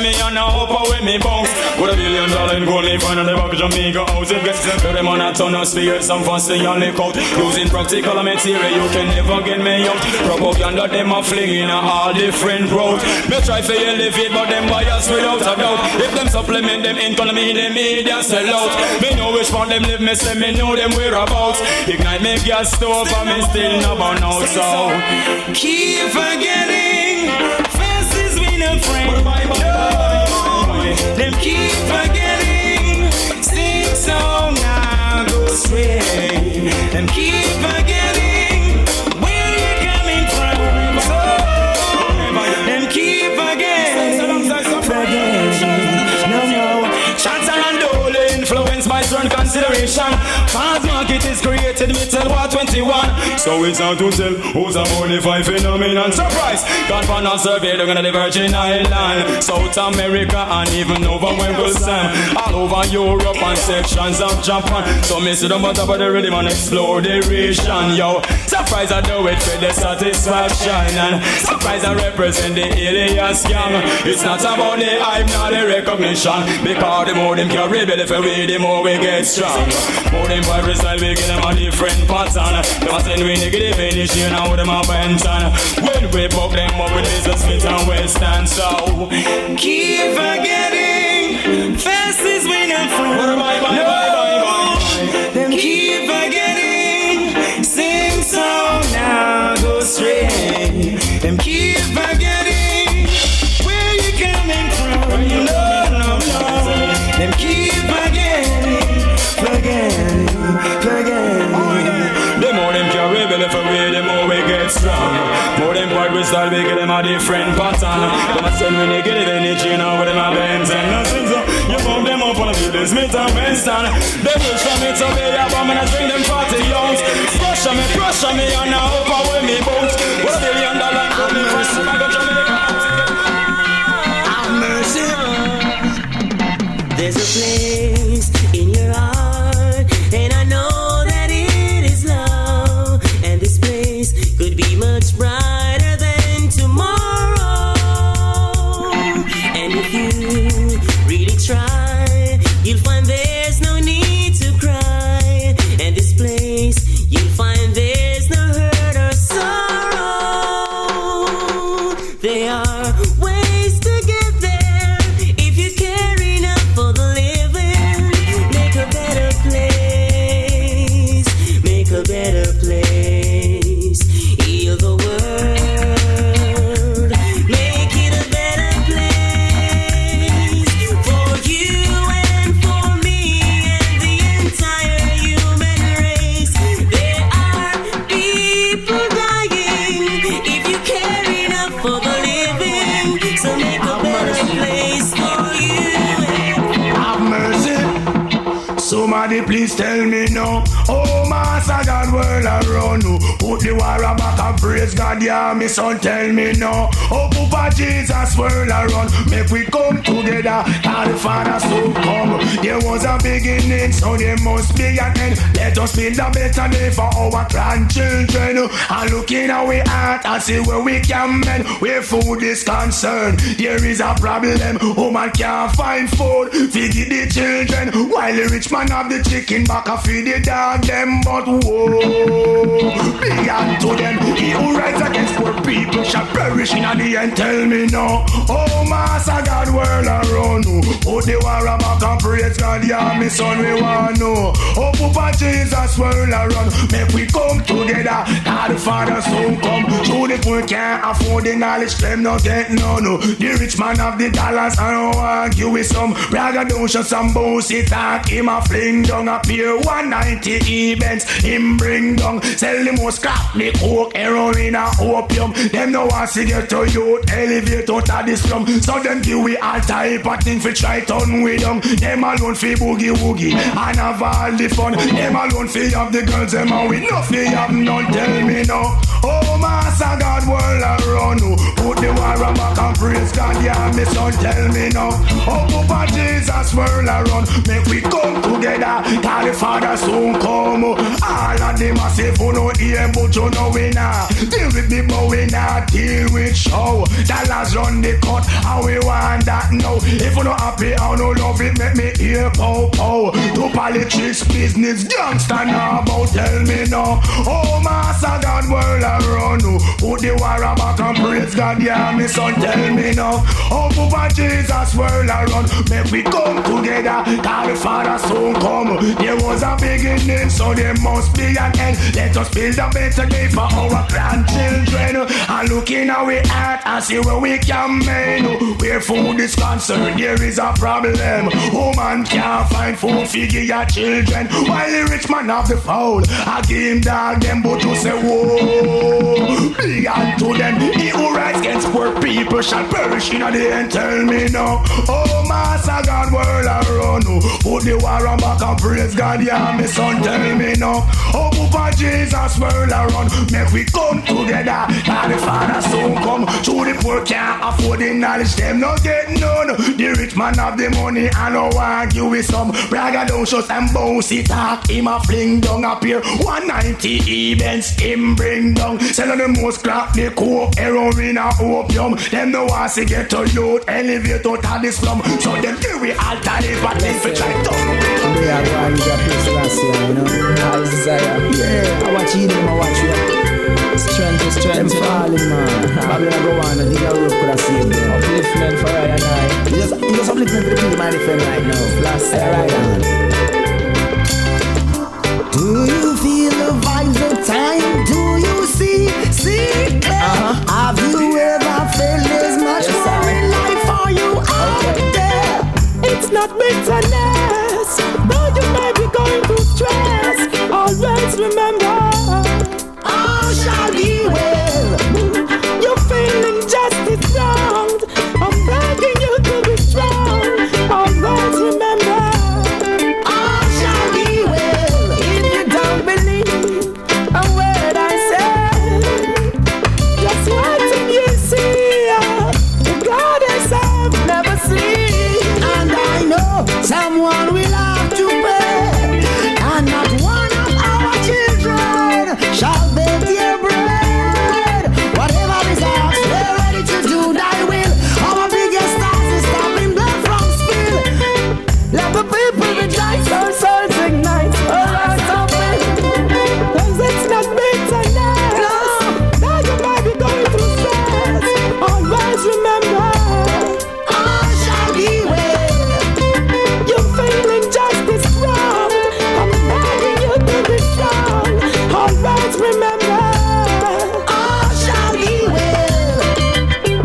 me and I hope I with me bounce. Put $1 billion in gold leaf and the back of Jamaica house. It gets to them on a ton of spheres, some fancy and lick out. Using practical material, you can never get me out. Propaganda, them a flinging all different roads. Me try to elevate, but them bias without a doubt. If them supplement them economy, the media sell out. Me know which one them live, me say me know them whereabouts. Ignite me gas stove and me still no burn out. So keep forgetting faces when a friend. Them keep forgetting. Sing song now go stray. Them keep forgetting where you're coming from. So them keep forgetting. No. Shots are and dole influenced by certain consideration. Fast market is created, me tell what 20 41. So it's hard to tell who's a bonafide phenomenon. Surprise! God found a survey, they're gonna the Virgin Island, South America, and even over where we'll Sam. All over Europe and sections of Japan. So me see them on top of the rhythm and explore the region. Yo, surprise I do it for the satisfaction. And surprise I represent the alias gang. It's not about the hype, not the recognition. Because the more them carry belly for we, the more we get strong. More them vibrant style, we get them a different pattern. Them a send we negative energy and now them a Banton. When we buck them up with Mr. Smith and Western. So keep forgetting, fast is when I'm from. Them keep forgetting, sing song now go straight. Them keep forgetting where you coming from. No. Them keep forgetting. The more them carry belly for we, the more we get strong. More them part we start, we get them a different pattern. Them a send me negative energy now with them a Banton. Nothing so, you bump them up on a few days, Smith and Western. They push from me to be a bomb and I bring them 40 youngs. Pressure me, and now up away me bounce. $1 billion for me first, I go Jamaica. Have mercy. There's a place in your heart, and I know that it is love. And this place could be much brighter than tomorrow. And if you really try, you'll find there's no need to cry. And this place, you'll find there's no hurt or sorrow. There are ways to get there if you care enough for the living. Make a better place. Make a better place. Heal the world. Make it a better place for you and for me and the entire human race. There are people dying if you care enough for the living. So make a better place for you. Have mercy. Somebody please tell me now. Oh, Master God, world around you. Put the war back and praise God, yeah, me son, tell me now. Oh, Papa Jesus, world around. Make we come together, all the fathers to come. There was a beginning, so there must be an end. Let us build a better day for our grandchildren. And look in our heart and see where we can mend. Where food is concerned, there is a problem. Woman can't find food, feed the children. While the rich man have the chicken back and feed the dog them. But whoa, big unto them. He who rides against poor people shall perish in the end. Tell me now. Oh, Master God, world around you. Oh, the war back and praise God, yeah, me son, we want to know. Oh, Papa Jesus, world around. Make we come together, now the fathers soon come. So the poor can't afford the knowledge, them not get no. The rich man have the dollars, I don't argue with some braggadocio, some bullshit talk. Him a fling down a pier 190 events. Him bring down, sell the most crap, the coke, heroin and opium. Them no want to get to youth, elevate out of the slum. So them give we all type of thing for try turn with them. Them alone fi boogie woogie and have all the fun. Them alone fi have the girls, them and we no fi have none. Tell me now. Oh, Master God, world around you. Put the war back and praise God, yeah, me son, tell me now. Oh, Papa Jesus, world around. Make we come together, cause the Father soon come. All of them are safe, who no hear, but you know we nah deal with the but we nah deal with show. Dollars run the cut, and we want that now. If you no happy, I no love it, make me hear pow pow. To politics, business, gangsta now about, tell me now. Oh, Master God, world around you. Put the war back and praise God, yeah, me son, tell me now. Oh, Papa Jesus, world around. Make we come together, cause the Father soon come. There was a beginning, so there must be an end. Let us build a better day for our grandchildren. And look in our heart and see where we can mend. Where food is concerned, there is a problem. Woman can't find food, figure your children. While the rich man have the foul, I give him dog them, but you say, whoa, Be unto them. He who rise against poor people shall perish in the end. Tell me now. Oh, Master God, world around. Put the war on back and praise God. Yeah, my son, tell me now. Oh, Papa Jesus, world around. Make we come together. And the Father soon come. True, the poor can't afford the knowledge. Them not get none. The rich man have the money and no argue with some braggadocious and bouncy talk. Him a fling down up here 190 events him bring down. Sell on the most crap, the coke, heroin and opium. Them no want to get to youth, elevate out of the slum. So them do we alternative but then for try to. We are going to get this last year, you know. Isaiah. Yeah, I watch you, I watch you. Strength, them falling, man. Babylon go on and dig a rope could have saved them. Upliftment for I and I. Just upliftment for the people my defend right now. Last year, right on. Do you feel the vibes of time? Do you see clear? Have you ever felt there's much more in life for you out there? It's not bitterness, though you may be going through stress. Always remember, all shall be well. You're feeling justice wronged. I'm begging you to be strong. Always remember, all shall be well. if you don't believe a word I say, just what you see, the goddess I've never seen. And I know someone will have to pay, and not one of our children shall beg their bread. Whatever is ours, we're ready to do thy will. Our biggest task is stopping blood from spill. Let the people rejoice, our souls ignite, our hearts open. 'Cause it's not bitterness, now you might be going through stress. Always remember, All shall be well. you're feeling justice wrong. I'm begging you to be strong. Always remember, All shall be well.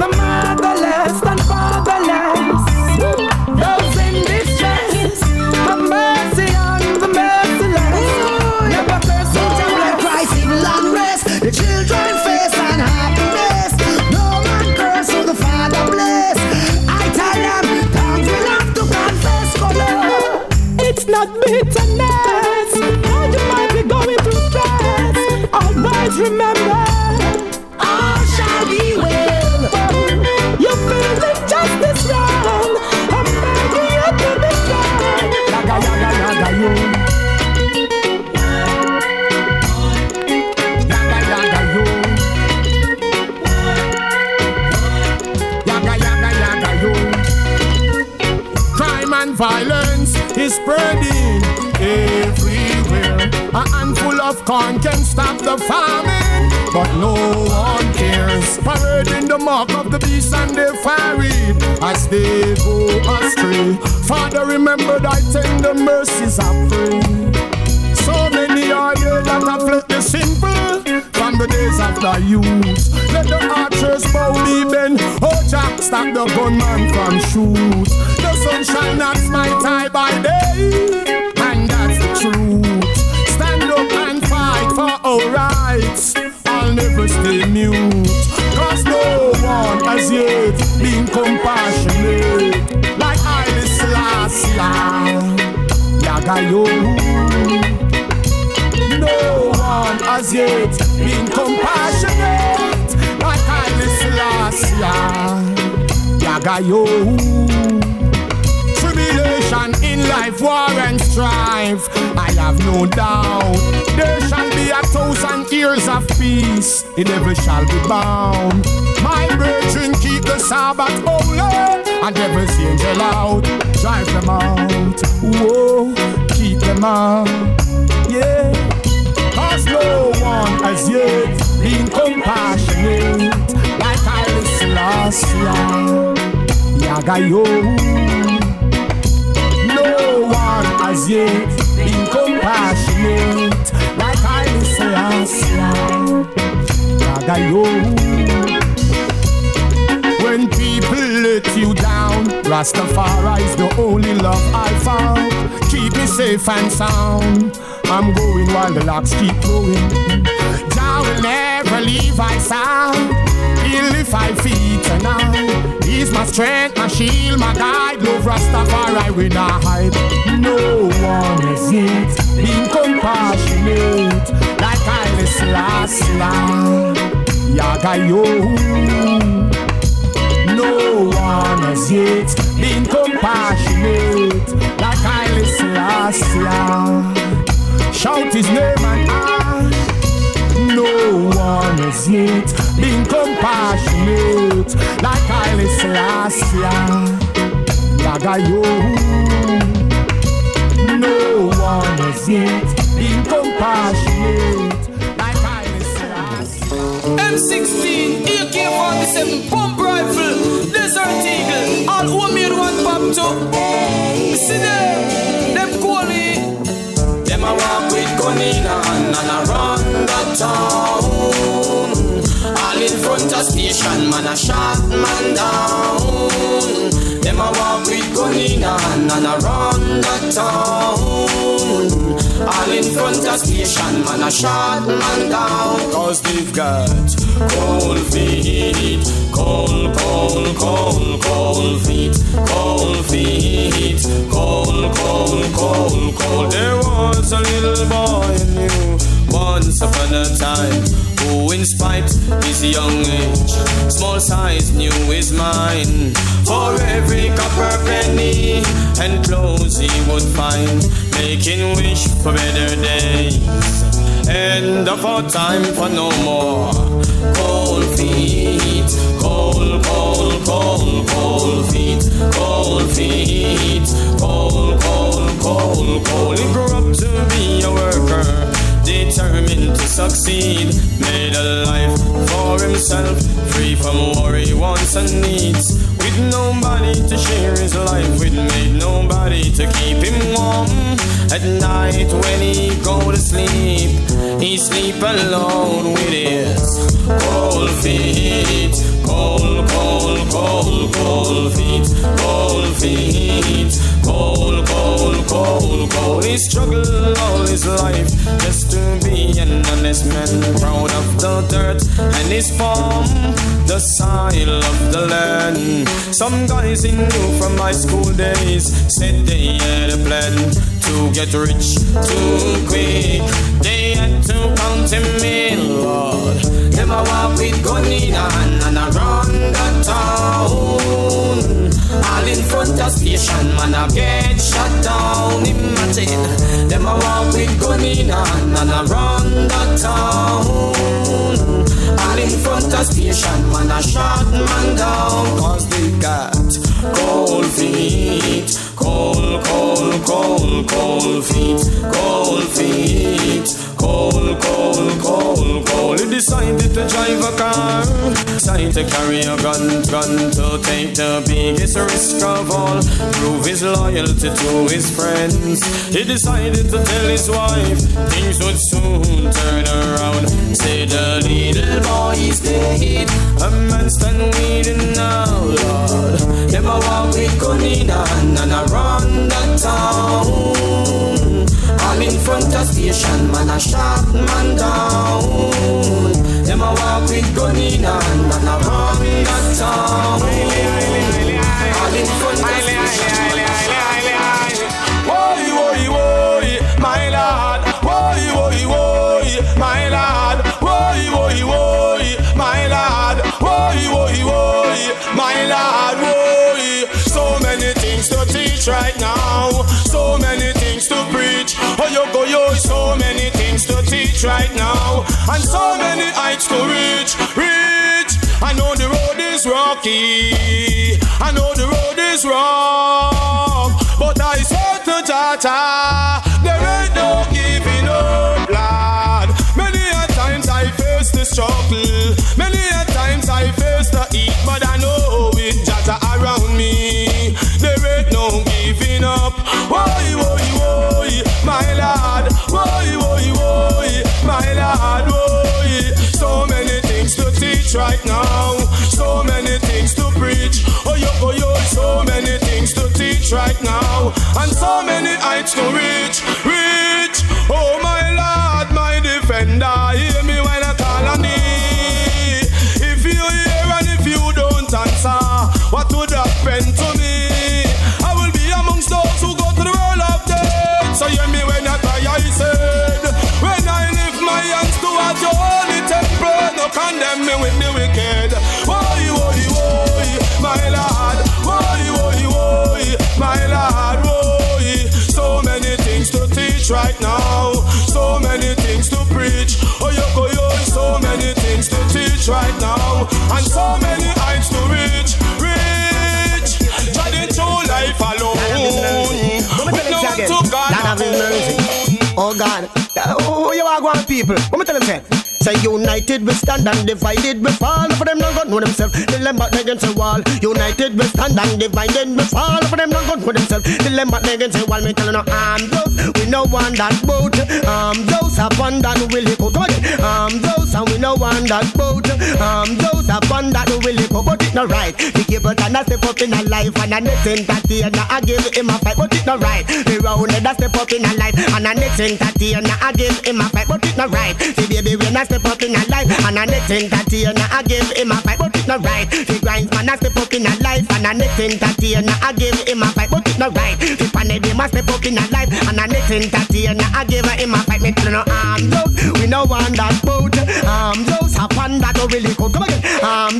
the motherless and fatherless, those in distress, have mercy on the merciless. Never curse No each man other. cries evil unrest. The children face unhappiness. No man curse who the Father bless. I tell them, tongues will have to confess color. It's not bitterness, now you might be going through stress. Always remember, All shall be well. you're feeling justice wrong. I'm begging you to be strong. Yaga, yaga, yaga, yo. Yaga, yaga, yo. Yaga, yaga, yaga, yo. Crime and violence is spreading everywhere. A handful of corn can stop the famine, but no one cares. Parading the mark of the beast and they fire it as they go astray. Father, remember thy tender mercies I pray. So many are there that have left the simple from the days of the youth. Let the archers boldly bend. Oh, Jack, stop the gunman from shoot. The sun shall not smite eye by day, and that's the truth. Stand up and fight for our rights. I'll never stay mute, 'cause no one has yet been compassionate like I this last year. Yaga yo. No one has yet been compassionate like I this last year. Yaga yo. Tribulation in life, war and strife, I have no doubt. There shall be 1,000 years of peace, it never shall be bound. My brethren, keep the Sabbath holy, and devil's angel out, drive them out. Whoa, keep them out, yeah. 'Cause no one has yet been compassionate like I was last year. Yaga yo. No one has yet been compassionate like I was last year. Yaga yo. When people let you down, Rastafari is the only love I found. Keep me safe and sound. I'm going while the locks keep going. Jah will never leave my side. He'll lift 5 feet tonight. He's my strength, my shield, my guide. Love Rastafari will not hide. No one has yet been compassionate like Haile Selassie. Yagayo. No one has yet been compassionate like Haile Selassie. Shout his name and I. No one has yet been compassionate like Haile Selassie. Yagayo. No one has yet been compassionate like Haile Selassie. M16, AK-47, pump rifle, Desert Eagle, all who made one pop to. See them calling. Them a walk with gun in hand and a run the town. All in front of station, man a shot man down. Them a walk with gun in hand and a run the town. All in front of station, man a shot man down. Cause they've got cold feet, cold feet, cold feet, cold. There was a little boy I knew once upon a time, who in spite his young age, small size knew his mind. For every copper penny and clothes he would find, making wish for better days. End of our time for no more. Cold feet, cold feet, cold feet, cold. He grew up to be a worker, determined to succeed. Made a life for himself, free from worry, wants and needs. With nobody to share his life with, made nobody to keep him warm. At night when he go to sleep, he sleep alone with his cold feet, cold feet, cold feet, cold. He struggled all his life just to be an honest man, proud of the dirt and his farm, the soil of the land. Some guys he knew from high school days said they had a plan to get rich too quick. They had to count him in, Lord. Them a walk with gun in hand and a run the town. All in front of station, man a get shot down. Imagine. Them a walk with gun in hand and a run the town. All in front of station, man a shot man down. Cause they got cold feet, cold feet, cold feet, cold. He decided to drive a car, decided to carry a gun to take the biggest risk of all, prove his loyalty to his friends. He decided to tell his wife things would soon turn around. Say the little boy is dead, a man stand waiting now, Lord. Them a walk with gun in hand and a run the town. All in front of station, man a shot man down. Them a walk with gun in hand and a run the town. All in front of station, man a shot man down. Woy, woy, woy, my lad. Woy, woy, woy, my lad. Woy, woy, woy, my lad. Woy, woy, woy, my lad. Woy. So many things to teach right now. So many things to preach. Oh, yo, so many things to teach right now. And so many heights to reach. I know the road is rocky. I know the road is rough. But I said to Jaja, there ain't no giving up, lad. Many a times I face the struggle. Many a times I face the heat. But I know with Jaja around me, there ain't no giving up. Woy, woy, woy, my lad. Woy, woy, woy, my lad. Woy. So many things to teach right now. So many things to preach. Oh, yo, so many things to teach right now. And so many heights to reach. condemn me with the wicked. Oi, oi, oi, my lord. Oi, oi, oi, my lord. Oi, so many things to teach right now. So many things to preach. Oh, yo, so many things to teach right now. And so many heights to reach. Trying to life alone. With no one to God. Oh God. Oh, you are going people. Let me tell them say. Say united we stand and divided we fall. For them not gonna know themselves. Till them back against the wall. United we stand and divided we fall. For them not gonna know themselves. Till them back against the wall. Me tell you no those. We no one that boat. Those are one that will go. Those and we no one that boat. Those are one that will go. But it's not right. The give it and I step up in a life and I next entertain. I give him a fight. But it's not right. The round that step up in a life and I next entertain. I give him a fight. But it's not right. The baby when I step up in a life and I next entertain. I give him a fight. But it's not right. The grinds man I step up in a life and I next entertain. I give him a fight. But it's not right. The panedy must step up in a life and I next entertain. I give him a fight. Me tell you no those. We no one that boat. Those are one that don't really go. Come again.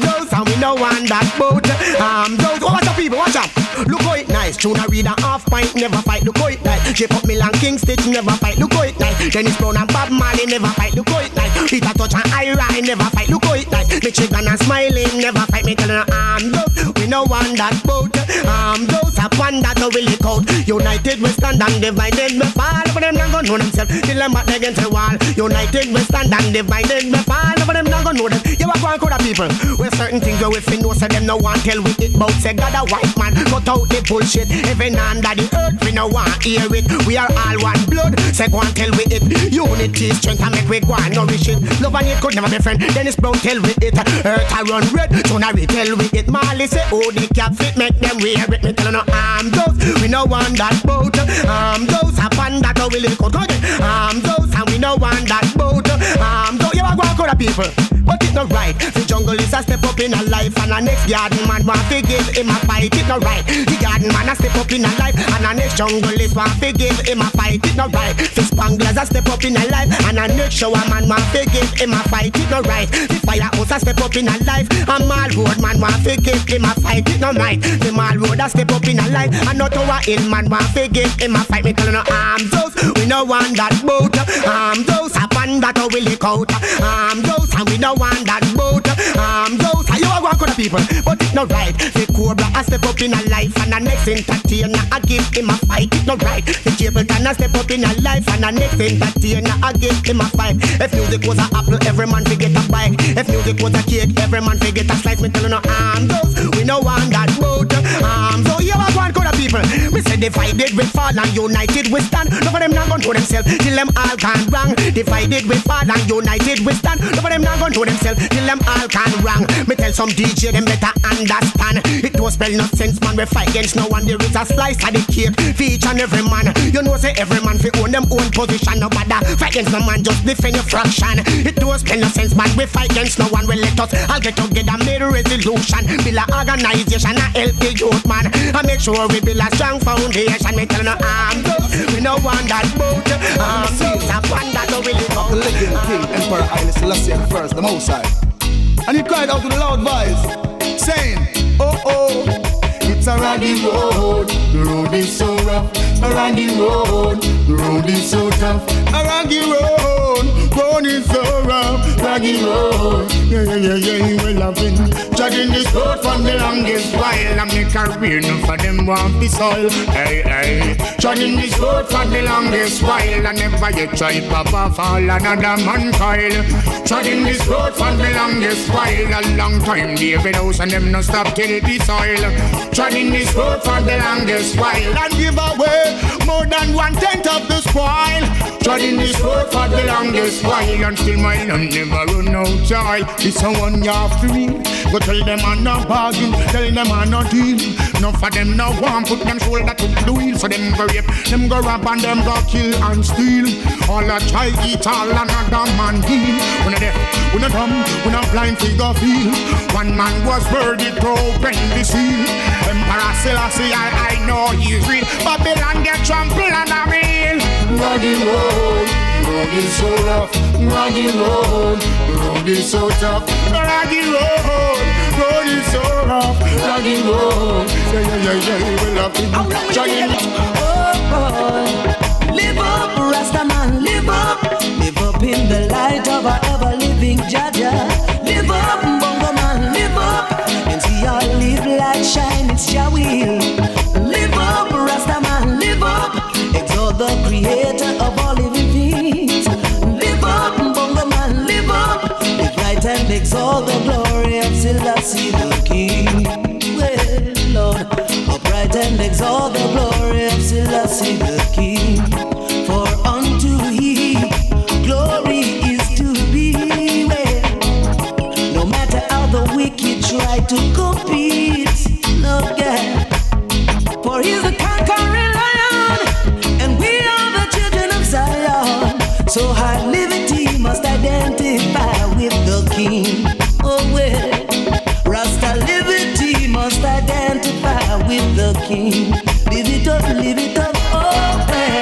Those and we no one that boat. Those. Oh, watch out people. Watch out. Look how it nice. Tuna read a half pint. Never fight. Look how it nice. Shape up Milan King Stitch. Never fight. Look how it nice. Dennis Brown and Bob Marley. Never fight. Look how it nice. Peter Touch and Ira. Never fight. Look how it nice. The chicken and smiling. Never fight. Me tell you no those. We no one that boat. Those are one that don't really count. United we stand and divided we fall. For them not gonna know themselves. Till them back against the wall. United we stand and divided we fall. For them not gonna know them. You are going to the people. With certain things where we fin know so them no want tell with it. But say God a white man. Cut out the bullshit. Even under the earth we no want hear it. We are all one blood. Say go and tell with it. Unity strength and make we go and nourish it. Love and hate could never be friend. Dennis Brown tell with it. Earth a run red. So now we tell with it. Marley say oh the cap fit make them wear it. Me tell you no those. We no want that boat. Those are fun that don't really go. Those and we no want that boat. Those you are going to the people. But it's not right. The jungle is a step up in a life and the next garden man want to give him a fight. It's not right. The garden man a step up in a life and the next jungle is want to give him a fight. It's not right. The spanglers a step up in a life and the next shower man want to give him a fight. It's not right. The firehouse a step up in a life and Mall Road man want to give him a fight. It's not right. The Mall Road a step up in a life and not Tower Hill man want to give him a fight. Me tell you no those. We no want that boat. Those are fun that are willy out. Those and we no want that boat. Those are you are going to the people. But it's not right. The Cobra a step up in a life and the next entertainer I give him a fight. It's not right. The Capleton a step up in a life and the next entertainer I give him a fight. If music was an apple, every man fi get a bite. If music was a cake, every man fi get a slice. Me tell you no those. We no want that boat. So you are going to the people. Me say divided we fall and united we stand. No for them not gonna know themselves till them all can wrong. Divided we fall and united we stand. No for them not gonna know themselves till them all can wrong. Me tell some DJ them better understand. It don't spell no sense man we fight against no one. There is a slice of the cake for each and every man. You know say every man fi own them own position. No bother fight against no man, just defend your fraction. It don't spell no sense man we fight against no one. We let us all get together, make a resolution, build a organization and help the youth man. And make sure we build a strong foundation. Me tell no we no want that boat. It's a one that don't really go. The legend King Emperor Haile Selassie the First, the Most High. And he cried out with a loud voice, saying, oh oh, it's a raggy road. The road is so rough. A raggy road. The road is so tough. A raggy road. Road is so rough. Raggy road. Yeah, we're loving. Judging this road from the longest while. I make a career, none for them want be soil. Hey. Judging this road for the longest while. I never yet try Papa fall another man coil. Judging this road for the longest while. A long time, David House and them no stop till the soil. Judging this road for the longest while. And give away more than 1/10 of the spoil. Judging this road for the longest while. And still my land never run out child. It's a one you have to read. Go tell them I'm not bargain, tell them I'm not deal. None for them no one put them shoulder to the wheel. So them go rape, them go rob and them go kill and steal. All a try eat all another man deal. When a deaf, when a dumb, when a blind figure feel. One man was worthy to open the seal. Emperor Selassie, I know he's real. Babylon get trampled and a real. Raggy road, road is so rough. Raggy road, road road is so tough. Reggae road is so rough. Reggae road, yeah, we love it. Oh boy, live up, Rastaman, live up. Live up in the light of our ever-living Jaja. Live up, Bongo Man, live up. And see our live light shine, it's Jah will. Live up, Rastaman, live up. Exalt the creator of all living things. Live up, Bongo Man, live up. Live right and exalt the glory of Selassie the King. Well, Lord, upright and exalt the glory of Selassie the King. For unto Him glory is to be. Well, no matter how the wicked try to compete, Lord God, for He's the conquering lion, and we are the children of Zion. So high liberty must identify with the King. Oh well, Rasta liberty must identify with the King. Live it up, oh well.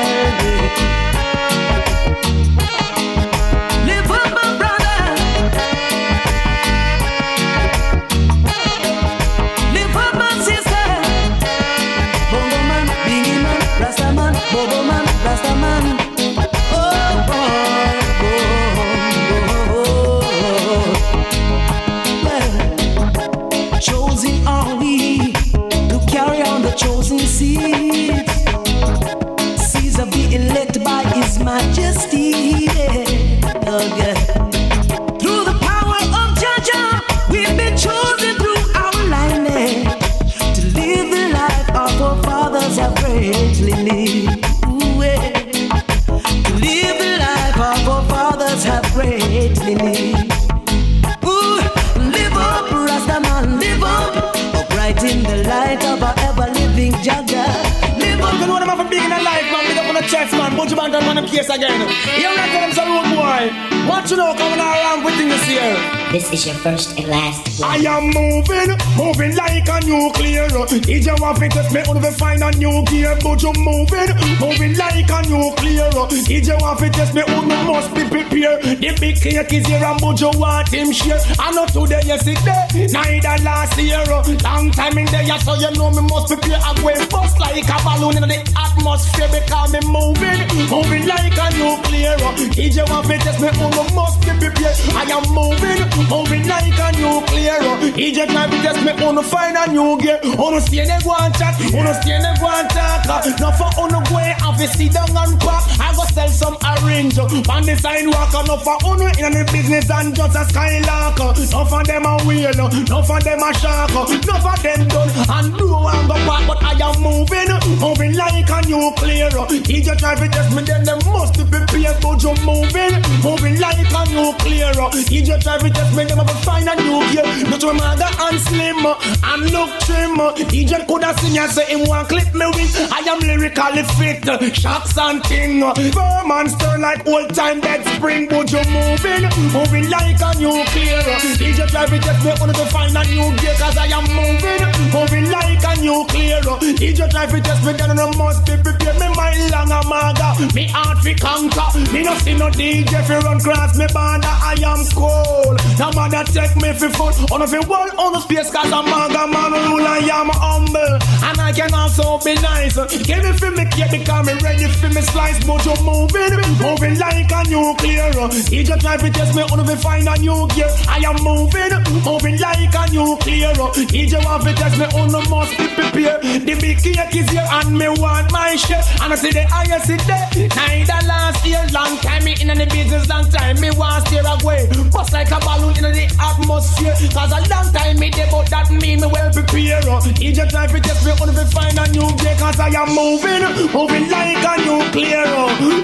Live up, my brother. Live up, my sister. Bongo man, Biggie man, Rasta man, Bobo man, Rasta man. Oh boy, well, chosen are we to carry on the chosen seed. Caesar be elect by His Majesty. Oh, yeah. Through the power of Jaja, we've been chosen through our lineage to live the life our forefathers have greatly lived. Ooh, yeah. To live the life our forefathers have greatly lived. Ooh, live up, Rastaman, live up, upright in the light of our ever-living Jaja. Live up. You know them have a big in their life, man. Big up on the chest, man. Buju Banton on the case again. Here we go, them some road boy. What you know coming around with this year? This is your first and last one. I am moving like a nuclear. If you want to test me, only find a new gear. But you moving like a nuclear. If you want to test me, only must be prepared. The big cake is here and but you want him share. I know today, yesterday, neither last year. Long time in there, so you know me must prepare. I'm going bust like a balloon in the atmosphere because me moving like a nuclear. If you want to test me, only must be prepared. I am moving like a nuclear. He just try to test me, wanna find a new gear. Wanna stay there, go and chat. Wanna stay there, go and talk. Now for wanna go and have sit down and pack. I go sell some orange on the sidewalk. Now for wanna in the business and just a skylark. Now for them a wheel, now for them a shark. Now for them done and do and go back. But I am moving like a nuclear. He just try to test me, then they must be prepared. But you moving like a nuclear. He just try to test me, them have to find a new gear. Not to mother and slim and look trim. He just could have seen you say him one clip me with. I am lyrically fit, shocks and ting. Firm and stern like old time dead spring. But you moving like a nuclear. He just try to test me, only to find a new gear. Cause I am moving like a nuclear. He just try to test me, then I must be prepared. Me mind long a maga, me heart fi conquer. Me no see no DJ fi run cross me border. I am cold. No matter take me fi foot. On the wall, on the space, cause I'm maga man rule. I am humble, and I can also be nice. Give me fi me cake because me ready fi me slice. But you moving like a nuclear. He just try to test me, only fi find a new gear. I am moving like a nuclear. He just want fi test me, only must be prepared. The big cake is here and me want my share. And I see the highest it there. Neither last year, long time me in the business, long time me want steer away. Bust like a balloon in the atmosphere. Cause a long time me there, but that mean me well prepared. He just try to test me, only to find a new day. Cause I am moving like a nuclear.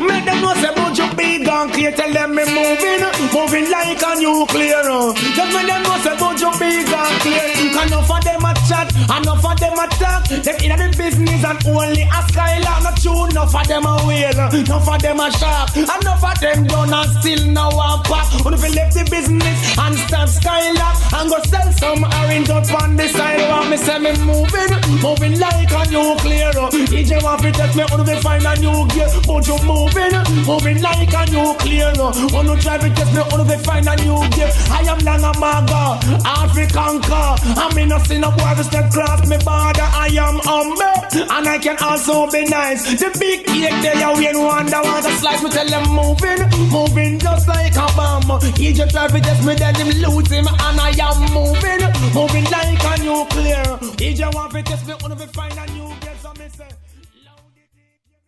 Make them know say Buju big and clear. Tell them me moving like a nuclear. Just make them know say Buju big and clear. Enough of them a chat, enough of them a talk. Them in the business and only a skylark. Not true, enough of them a whale, enough of them a shark. Enough of them done and still now a pack. When if you left the business and start skylark, and go sell some orange up on the side. Want me say me moving like a nuclear. DJ want to take me on to find a new gear. Buju moving like a nuclear. On to try to take me on to find a new gear. I am Langamaga, African car. I'm in a sin of boy to step cross me border. I am humble and I can also be nice. The big cake there, you win wonder want to slice. Me tell them moving just like a bomb. He just try to test me, then him lose him, and I am moving like a nuclear. He just want to test me.